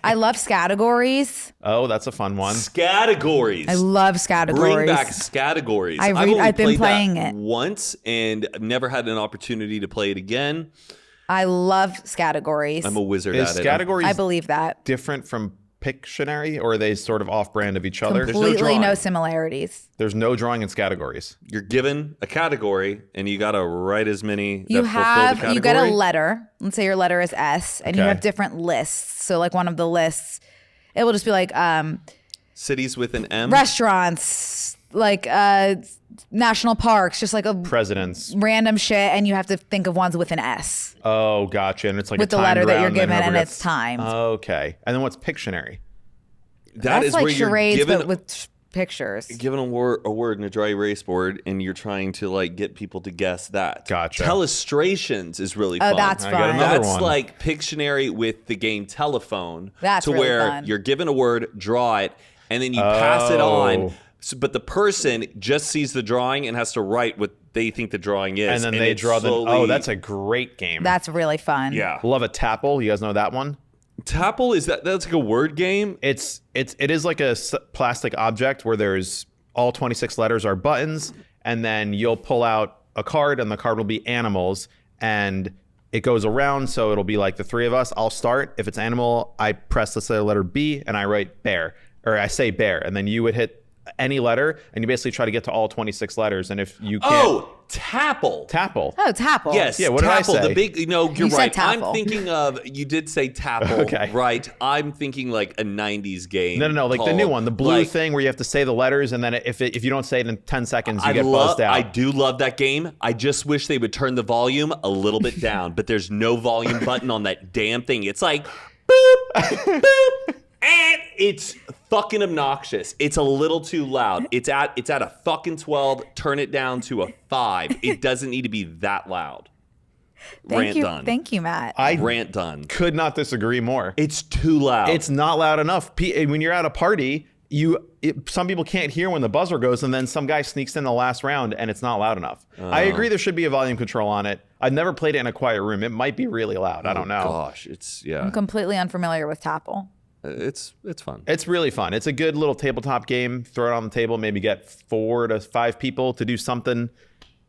I love categories. Oh, that's a fun one. Categories. I love categories. Bring back categories. I've only been played playing that it. once and I've never had an opportunity to play it again. I love categories. I'm a wizard Is at it. categories I believe that. different from Pictionary, or are they sort of off-brand of each other? Completely drawing. no similarities. There's no drawing in categories. You're given a category and you got to write as many You that fulfill the have category. you get a letter. Let's say your letter is S, and you Okay. have different lists. So like one of the lists, it will just be like Cities with an M. restaurants, like national parks, just like a Presidents. random shit, and you have to think of ones with an S Oh, gotcha. And it's like with a the letter timed that you're round, then given, and whoever it's gets- timed. Okay. And then what's Pictionary? That is That's like where you're charades, given but with pictures. given a word in a dry erase board and you're trying to like get people to guess that. Gotcha. Telestrations is really Oh, fun. that's I got fun. another That's one. like Pictionary with the game Telephone. That's to really where fun. you're given a word, draw it, and then you pass it on. Oh. So, but the person just sees the drawing and has to write what they think the drawing is. And then they it draw the. slowly- Oh, that's a great game. That's really fun. yeah. Love a Tapple. You guys know that one? Tapple that's like a word game. It is like a plastic object where there's all 26 letters are buttons, and then you'll pull out a card, and the card will be animals, and it goes around. So it'll be like the three of us. I'll start. If it's animal, I press, let's say, the letter B, and I write bear, or I say bear, and then you would hit any letter, and you basically try to get to all 26 letters. And if you can't, Oh, Tapple. Tapple. Oh, Tapple. Yes, Yeah, what did I Tapple, say? the big, you're You said right. I'm Tapple. thinking of, you did say Tapple, Okay. right? I'm thinking like a 90s game. No, like the new called, one, the blue like, thing where you have to say the letters, and then if you don't say it in 10 seconds, you I get buzzed out. I do love that game. I just wish they would turn the volume a little bit down, but there's no volume button on that damn thing. It's like, boop, boop, and it's fucking obnoxious. It's a little too loud. It's at a fucking 12. Turn it down to a 5. It doesn't need to be that loud. Rant done. Thank you, Matt. Rant done. Could not disagree more. It's too loud. It's not loud enough. When you're at a party, some people can't hear when the buzzer goes, and then some guy sneaks in the last round, and it's not loud enough. I agree there should be a volume control on it. I've never played it in a quiet room. It might be really loud. I don't know. Gosh, it's I'm completely unfamiliar with Tapple. it's fun. It's really fun. It's a good little tabletop game. Throw it on the table, maybe get 4 to 5 people to do something.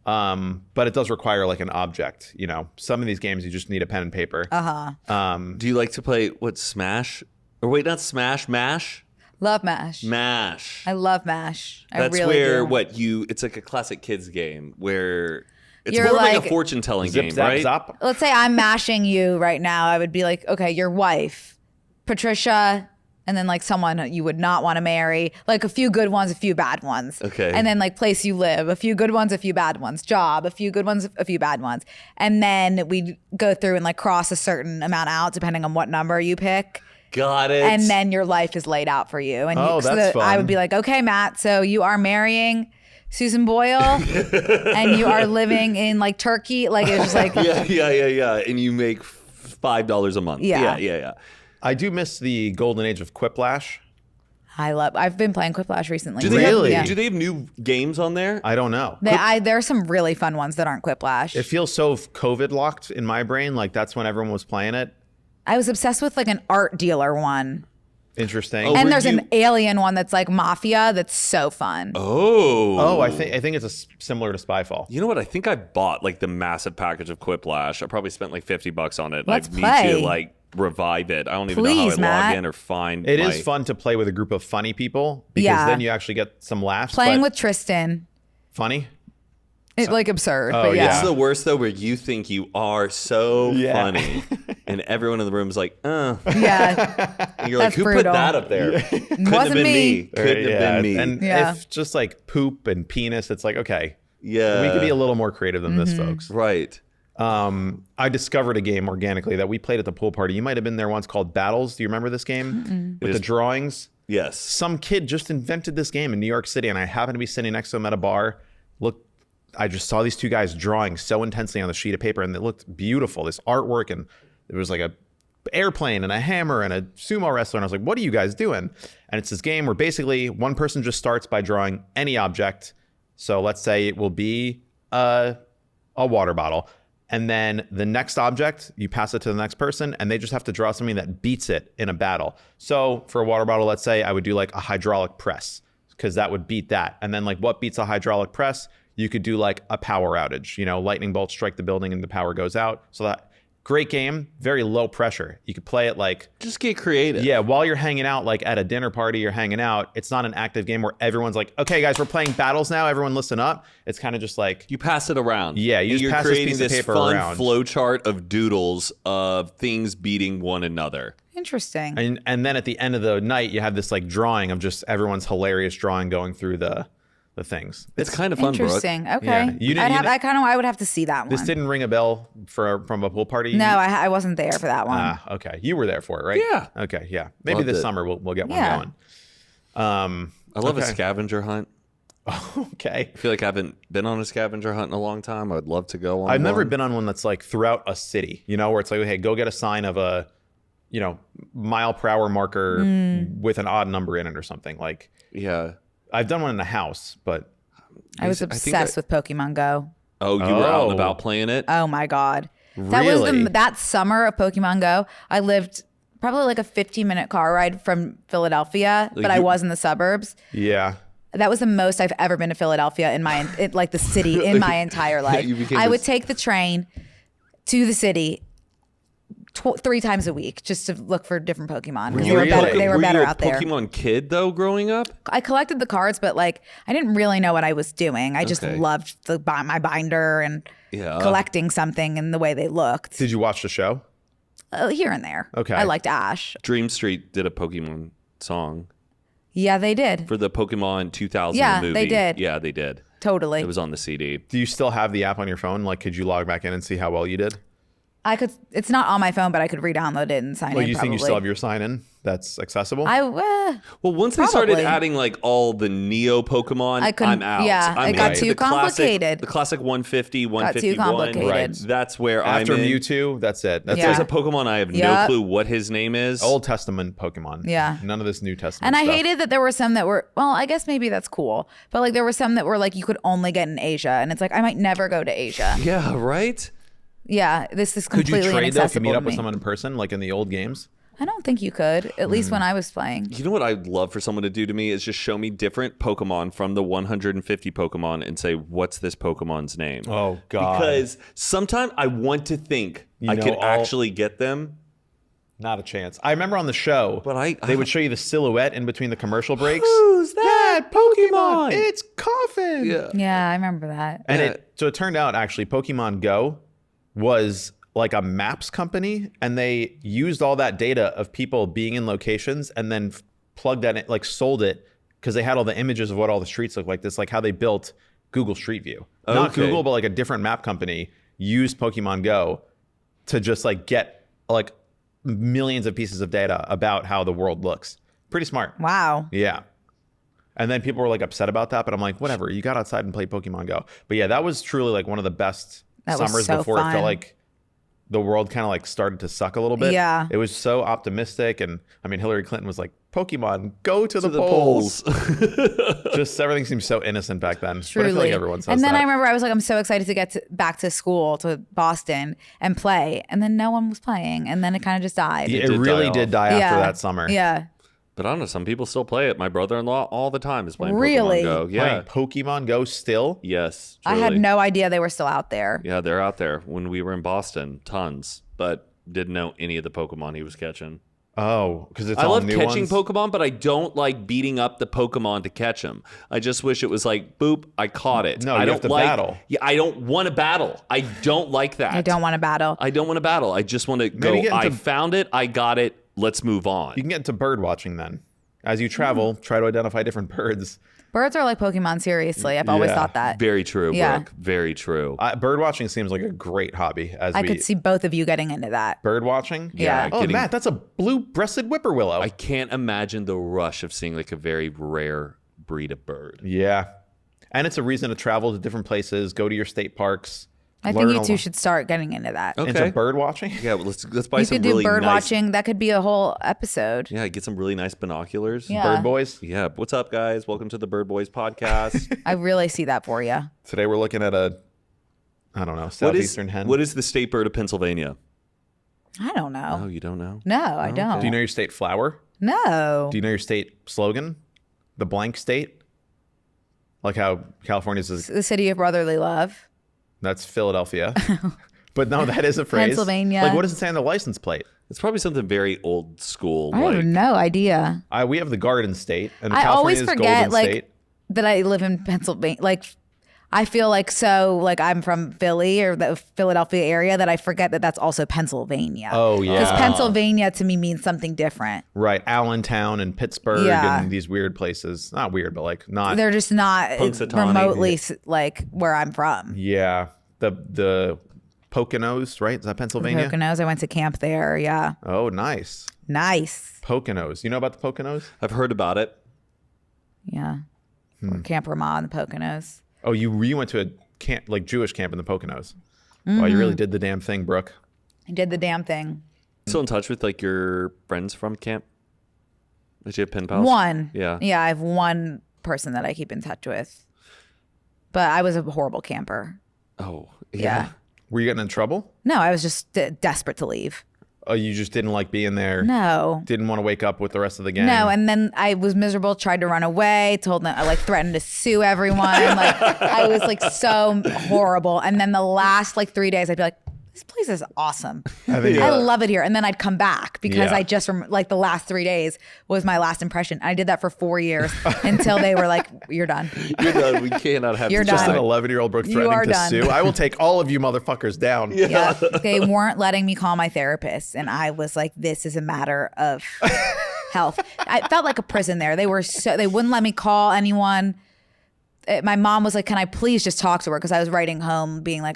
But it does require like an object. Some of these games you just need a pen and paper. Do you like to play Smash? Or wait, not Smash, Mash? Love MASH. Mash. I love MASH. I That's really where do. it's like a classic kids game where it's You're more like a like- fortune telling Zip, game, zap, right? zap. Let's say I'm mashing you right now. I would be like, okay, your wife, Patricia, and then like someone you would not want to marry, like a few good ones, a few bad ones. Okay. And then like place you live, a few good ones, a few bad ones, job, a few good ones, a few bad ones. And then we go through and like cross a certain amount out depending on what number you pick. Got it. And then your life is laid out for you. And that's fun. I would be like, okay, Matt, so you are marrying Susan Boyle and you are living in like Turkey. Like it was just like yeah. And you make $5 a month. Yeah. Yeah. I do miss the golden age of Quiplash. I've been playing Quiplash recently. Do they Really? do they have new games on there? I don't know. There are some really fun ones that aren't Quiplash. It feels so COVID locked in my brain. Like that's when everyone was playing it. I was obsessed with like an art dealer one. Interesting. Oh, And were there's you- an alien one that's like Mafia that's so fun. Oh. I think it's similar to Spyfall. You know what? I think I bought like the massive package of Quiplash. I probably spent like $50 on it. Let's I need play. to like revive it. I don't even know Please, how I Matt. log in or find It is fun to play with a group of funny people because then you actually get some laughs. Playing but with Tristan. funny. It's like absurd, Oh, but yeah. yeah. It's the worst though, where you think you are so Yeah. funny, and everyone in the room is like, Yeah. and you're like, That's who brutal. put that up there? Couldn't have Wasn't been me. Couldn't have been me. And Yeah. if just like poop and penis, it's like, okay, yeah, we could be a little more creative than this, folks. right. I discovered a game organically that we played at the pool party. You might have been there once, called Battles. Do you remember this game? With the drawings? Yes. Some kid just invented this game in New York City, and I happened to be sitting next to him at a bar. I just saw these two guys drawing so intensely on the sheet of paper, and it looked beautiful. This artwork, and there was like a airplane and a hammer and a sumo wrestler, and I was like, what are you guys doing? And it's this game where basically one person just starts by drawing any object. So let's say it will be a water bottle. And then the next object, you pass it to the next person, and they just have to draw something that beats it in a battle. So for a water bottle, let's say I would do like a hydraulic press, because that would beat that. And then like what beats a hydraulic press? You could do like a power outage, lightning bolts strike the building and the power goes out. So that great game, very low pressure. You could play it like, Just get creative. yeah, while you're hanging out, like at a dinner party, you're hanging out. It's not an active game where everyone's like, okay, guys, we're playing battles now. Everyone listen up. It's kind of just like, You pass it around. Yeah, you And just you're pass this creating piece of this paper fun around. flow chart of doodles of things beating one another. Interesting. and then at the end of the night, you have this like drawing of just everyone's hilarious drawing going through the things. It's kind of fun, Brooke. Interesting. Okay. Yeah. You didn't- I would have to see that one. This didn't ring a bell from a pool party? No, I wasn't there for that one. Okay. You were there for it, right? Yeah. Okay, yeah. Maybe Loved this it. summer we'll get one Yeah. going. I love a Okay. scavenger hunt. Okay. I feel like I haven't been on a scavenger hunt in a long time. I'd love to go on I've never one. been on one that's like throughout a city, where it's like, hey, go get a sign of a, mile per hour marker with an odd number in it or something. Like, Yeah. I've done one in the house, but I was I think obsessed with Pokemon Go. Oh, you were out and Oh. about playing it? Oh my God. Really? That summer of Pokemon Go, I lived probably like a 15-minute car ride from Philadelphia, but I was in the suburbs. yeah. That was the most I've ever been to Philadelphia in like the city in my entire life. You became I would this- take the train to the city 3 times a week just to look for different Pokemon. 'Cause They were better, they were better you a out there. Pokemon kid though growing up? I collected the cards, but like I didn't really know what I was doing. I just Okay. loved my binder and Yeah. collecting something and the way they looked. Did you watch the show? Here and there. Okay. I liked Ash. Dream Street did a Pokemon song Yeah, they did. for the Pokemon 2000 Yeah, movie. they did. Yeah, they did. Totally. It was on the CD. Do you still have the app on your phone? Like, could you log back in and see how well you did? I could. It's not on my phone, but I could re-download it and sign Well, in. you think you probably. still have your sign in that's accessible? Well, once they started Probably. adding like all the Neo Pokemon, I couldn't- I'm out. yeah, I'm it got into too the classic- complicated. The classic 150, got 151. too complicated. Right. That's where After I'm in. Mewtwo, that's it. That's Yeah. There's it. a Pokemon I have no Yup. clue what his name is. Old Testament Pokemon. Yeah. None of this New Testament and I stuff. hated that there were some that were. Well, I guess maybe that's cool, but like there were some that were like you could only get in Asia, and it's like I might never go to Asia. Yeah, right? Yeah, this is Could you completely trade though if you inaccessible meet to up with me. someone in person, like in the old games? I don't think you could. At least when I was playing. You know what I'd love for someone to do to me is just show me different Pokemon from the 150 Pokemon and say, what's this Pokemon's name? Oh, God. Because sometimes I want to think I know, could all- actually get them. Not a chance. I remember on the show, But they would show you the silhouette in between the commercial breaks. Who's that Pokemon? It's Coffin. Yeah. Yeah, I remember that. And Yeah. so it turned out actually Pokemon Go was like a maps company, and they used all that data of people being in locations and then plugged that in, like sold it, because they had all the images of what all the streets look like. This like how they built Google Street View. Not Okay. Google, but like a different map company used Pokemon Go to just like get like millions of pieces of data about how the world looks. Pretty smart. Wow. Yeah. And then people were like upset about that, but I'm like, whatever, you got outside and played Pokemon Go. But yeah, that was truly like one of the best That was summers so before it fun. felt like the world kind of like started to suck a little bit. Yeah. It was so optimistic. And I mean, Hillary Clinton was like, Pokemon, go to the The polls. polls. Just everything seemed so innocent back then. Truly. But I feel like everyone says and then that. I remember I was like, I'm so excited to get back to school, to Boston, and play. And then no one was playing. And then it kind of just died. It did really die did off. die after that summer. Yeah. But I don't know. Some people still play it. My brother-in-law all the time is playing Really? Pokemon Go. Yeah. Playing Pokemon Go still? Yes. I had truly. no idea they were still out there. Yeah, they're out there. When we were in Boston, tons. But didn't know any of the Pokemon he was catching. Oh, because it's I all love new catching ones? Pokemon, but I don't like beating up the Pokemon to catch them. I just wish it was like, boop, I caught it. No, I you don't have to like, battle. Yeah, I don't want to battle. I don't like that. I don't want to battle. I don't want to battle. I just want to go, Maybe get I into- found it, I got it, let's move on. You can get into bird watching then. As you travel, try to identify different birds. Birds are like Pokemon, seriously. I've always Yeah. thought that. Very true, Yeah. Brooke. Very true. Bird watching seems like a great hobby. I could see both of you getting into that. bird watching. Yeah. Oh, getting- Matt, that's a blue-breasted whippoorwillow. I can't imagine the rush of seeing like a very rare breed of bird. Yeah, and it's a reason to travel to different places, go to your state parks. I think learn you a two lot. should start getting into that. Okay. Into bird watching. Yeah, well, let's buy You some could do really bird nice. watching. That could be a whole episode. Yeah, get some really nice binoculars. Yeah. Bird boys. Yeah. What's up, guys? Welcome to the Bird Boys podcast. I really see that for you. Today we're looking at I don't know, What is southeastern hen. what is the state bird of Pennsylvania? I don't Oh, know. you don't know? No, I don't. Do you know your state flower? No. Do you know your state slogan? The blank state. Like how California's is. The city of brotherly love. That's Philadelphia. But no, that is a phrase. Pennsylvania. Like, what does it say on the license plate? It's probably something very old school. I like have no idea. We have the Garden State, and I always California's forget Golden like State. that I live in Pennsylvania. Like I feel like so like I'm from Philly or the Philadelphia area that I forget that that's also Pennsylvania. Oh, yeah. Because Pennsylvania to me means something different. Right, Allentown and Pittsburgh Yeah. and these weird places. Not weird, but like not. They're just not Punxsutawney. remotely like where I'm from. Yeah, the Poconos, right? Is that Pennsylvania? Poconos. I went to camp there. Yeah. Oh, nice. Nice. Poconos. You know about the Poconos? I've heard about it. Yeah. Or Camp Ramah in the Poconos. Oh, you went to a camp, like Jewish camp in the Poconos. Wow, you really did the damn thing, Brooke. I did the damn thing. Still in touch with like your friends from camp? Did you have pen pals? One. Yeah. Yeah, I have one person that I keep in touch with. But I was a horrible camper. Oh, Yeah. Were you getting in trouble? No, I was just desperate to leave. Oh, you just didn't like being there? No. Didn't want to wake up with the rest of the gang? No, and then I was miserable, tried to run away, told them I like threatened to sue everyone. Like I was like so horrible. And then the last like 3 days I'd be like, this place is awesome. I love it here. And then I'd come back because Yeah. I just like the last 3 days was my last impression. I did that for 4 years until they were like, you're done. You're done. We cannot have You're this Just done. an 11-year-old Brooke You threatening are to done. sue. I will take all of you motherfuckers down. Yeah. They weren't letting me call my therapist. And I was like, this is a matter of health. I felt like a prison there. They wouldn't let me call anyone. My mom was like, can I please just talk to her? Because I was writing home being like,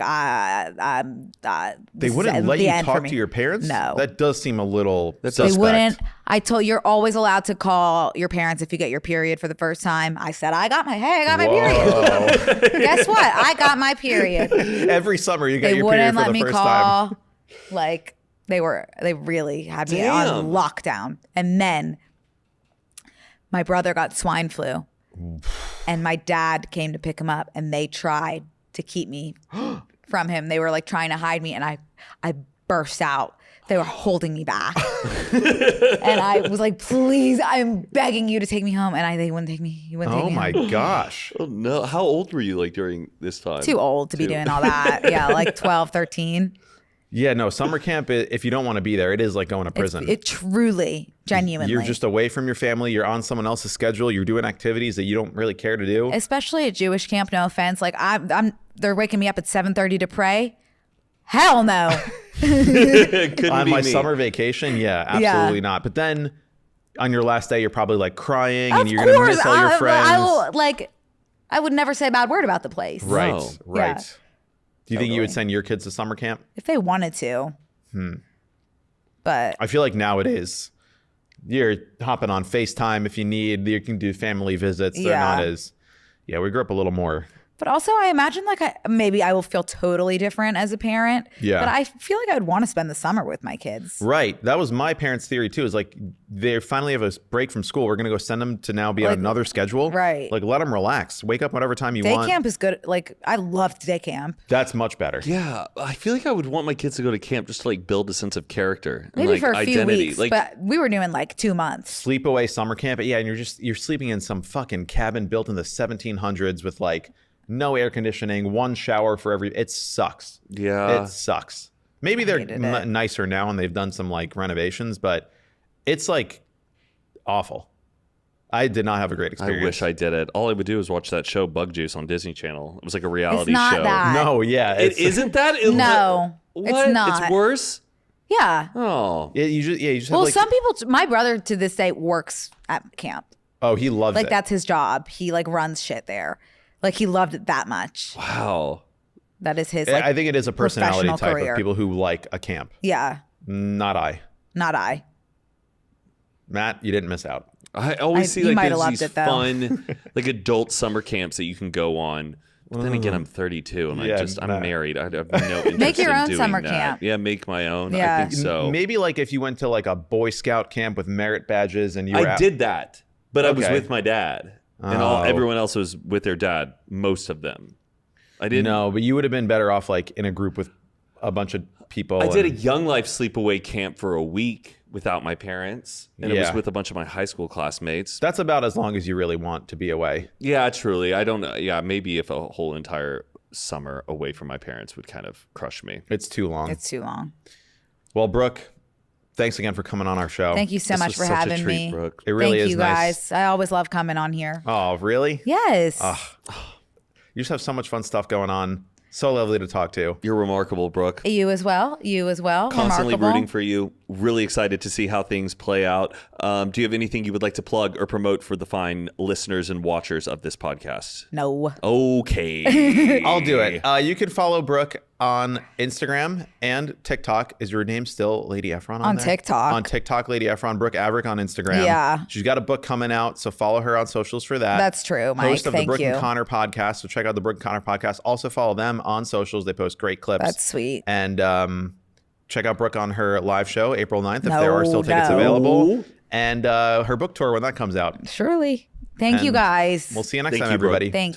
They wouldn't let you talk to your parents? No. That does seem a little That's suspect. They wouldn't. I told you're always allowed to call your parents if you get your period for the first time. I said, I got my period. Guess what? I got my period. Every summer you get They your period wouldn't for let the me first call. time. Like they really had me Damn. on lockdown. And then my brother got swine flu, and my dad came to pick him up, and they tried to keep me from him. They were like trying to hide me, and I burst out. They were holding me back, and I was like, "Please, I'm begging you to take me home." And they wouldn't take me. He wouldn't take Oh me my home. gosh. Oh no. How old were you like during this time? Too old to be doing all that. Yeah, like 12, 13. Yeah, no, summer camp, if you don't want to be there, it is like going to prison. It truly, genuinely. You're just away from your family. You're on someone else's schedule. You're doing activities that you don't really care to do. Especially at Jewish camp, no offense. Like they're waking me up at 7:30 to pray. Hell no. Couldn't On be my me. summer vacation, yeah, absolutely not. But then on your last day, you're probably like crying and Of you're going to course, miss all your friends. I will, like, I would never say a bad word about the place. Right, No. right. Yeah. Do you think you would Totally. send your kids to summer camp? If they wanted to. But I feel like nowadays you're hopping on FaceTime if you need. You can do family visits. They're not as, we grew up a little more. But also, I imagine like maybe I will feel totally different as a parent. Yeah. But I feel like I would want to spend the summer with my kids. Right. That was my parents' theory too. Is like they finally have a break from school. We're gonna go send them to now be on another schedule. Right. Like let them relax. Wake up whatever time you Day want. camp is good. Like I loved day camp. That's much better. Yeah, I feel like I would want my kids to go to camp just to like build a sense of character and Maybe like for a few identity. weeks, Like, but we were doing like 2 months. Sleepaway summer camp. Yeah, and you're sleeping in some fucking cabin built in the 1700s with like no air conditioning, one shower for every. It sucks. Yeah. It sucks. Maybe they're hated it. nicer now and they've done some like renovations, but it's like awful. I did not have a great I experience. wish I did it. All I would do is watch that show Bug Juice on Disney Channel. It was like a reality not show. that. No, yeah. It isn't that? No, What? it's not. It's worse? Yeah. Oh. You just have Well, like, some people. My brother to this day works at camp. oh, he loves Like it. that's his job. He like runs shit there. Like he loved it that much. Wow. That is his. Like, I think it is a personality professional type career. of people who like a camp. Yeah. Not I. Not I. Matt, you didn't miss out. I always see you like might have there's loved these it, though. fun like adult summer camps that you can go on. But then again, I'm 32 and Yeah, I'm nah. married. I have no interest Make your in own doing summer that. camp. Yeah, make my own. Yeah. I think so. Maybe like if you went to like a Boy Scout camp with merit badges and you were I did that, but I was Okay. with my dad, and Oh. everyone else was with their dad. Most of them, I didn't. No, but you would have been better off like in a group with a bunch of people. I did a and- Young Life sleepaway camp for a week without my parents, and it was Yeah. with a bunch of my high school classmates. That's about as long as you really want to be away. Yeah, truly. I don't know. Yeah, maybe if a whole entire summer away from my parents would kind of crush me. It's too long. It's too long. Well, Brooke, thanks again for coming on our show. Thank you so This much was for such a having treat, me. Brooke. It really Thank is you nice. guys. I always love coming on here. Oh, really? Yes. You just have so much fun stuff going on. So lovely to talk to. You're remarkable, Brooke. You as well. You as well. Constantly Remarkable. rooting for you. Really excited to see how things play out. Do you have anything you would like to plug or promote for the fine listeners and watchers of this podcast? No. Okay. I'll do it. You can follow Brooke on Instagram and TikTok. Is your name still Lady Efron on there? TikTok. On TikTok, Lady Efron. Brooke Averick on Instagram. Yeah. She's got a book coming out, so follow her on socials for that. That's true, Mike. Host of the Thank Brooke you. and Connor podcast. So check out the Brooke and Connor podcast. Also follow them on socials. They post great clips. That's sweet. And check out Brooke on her live show April 9th if No, there are still tickets no. available. And her book tour when that comes out. Surely. Thank you And guys. We'll see you next Thank time, you, Brooke. everybody. Thank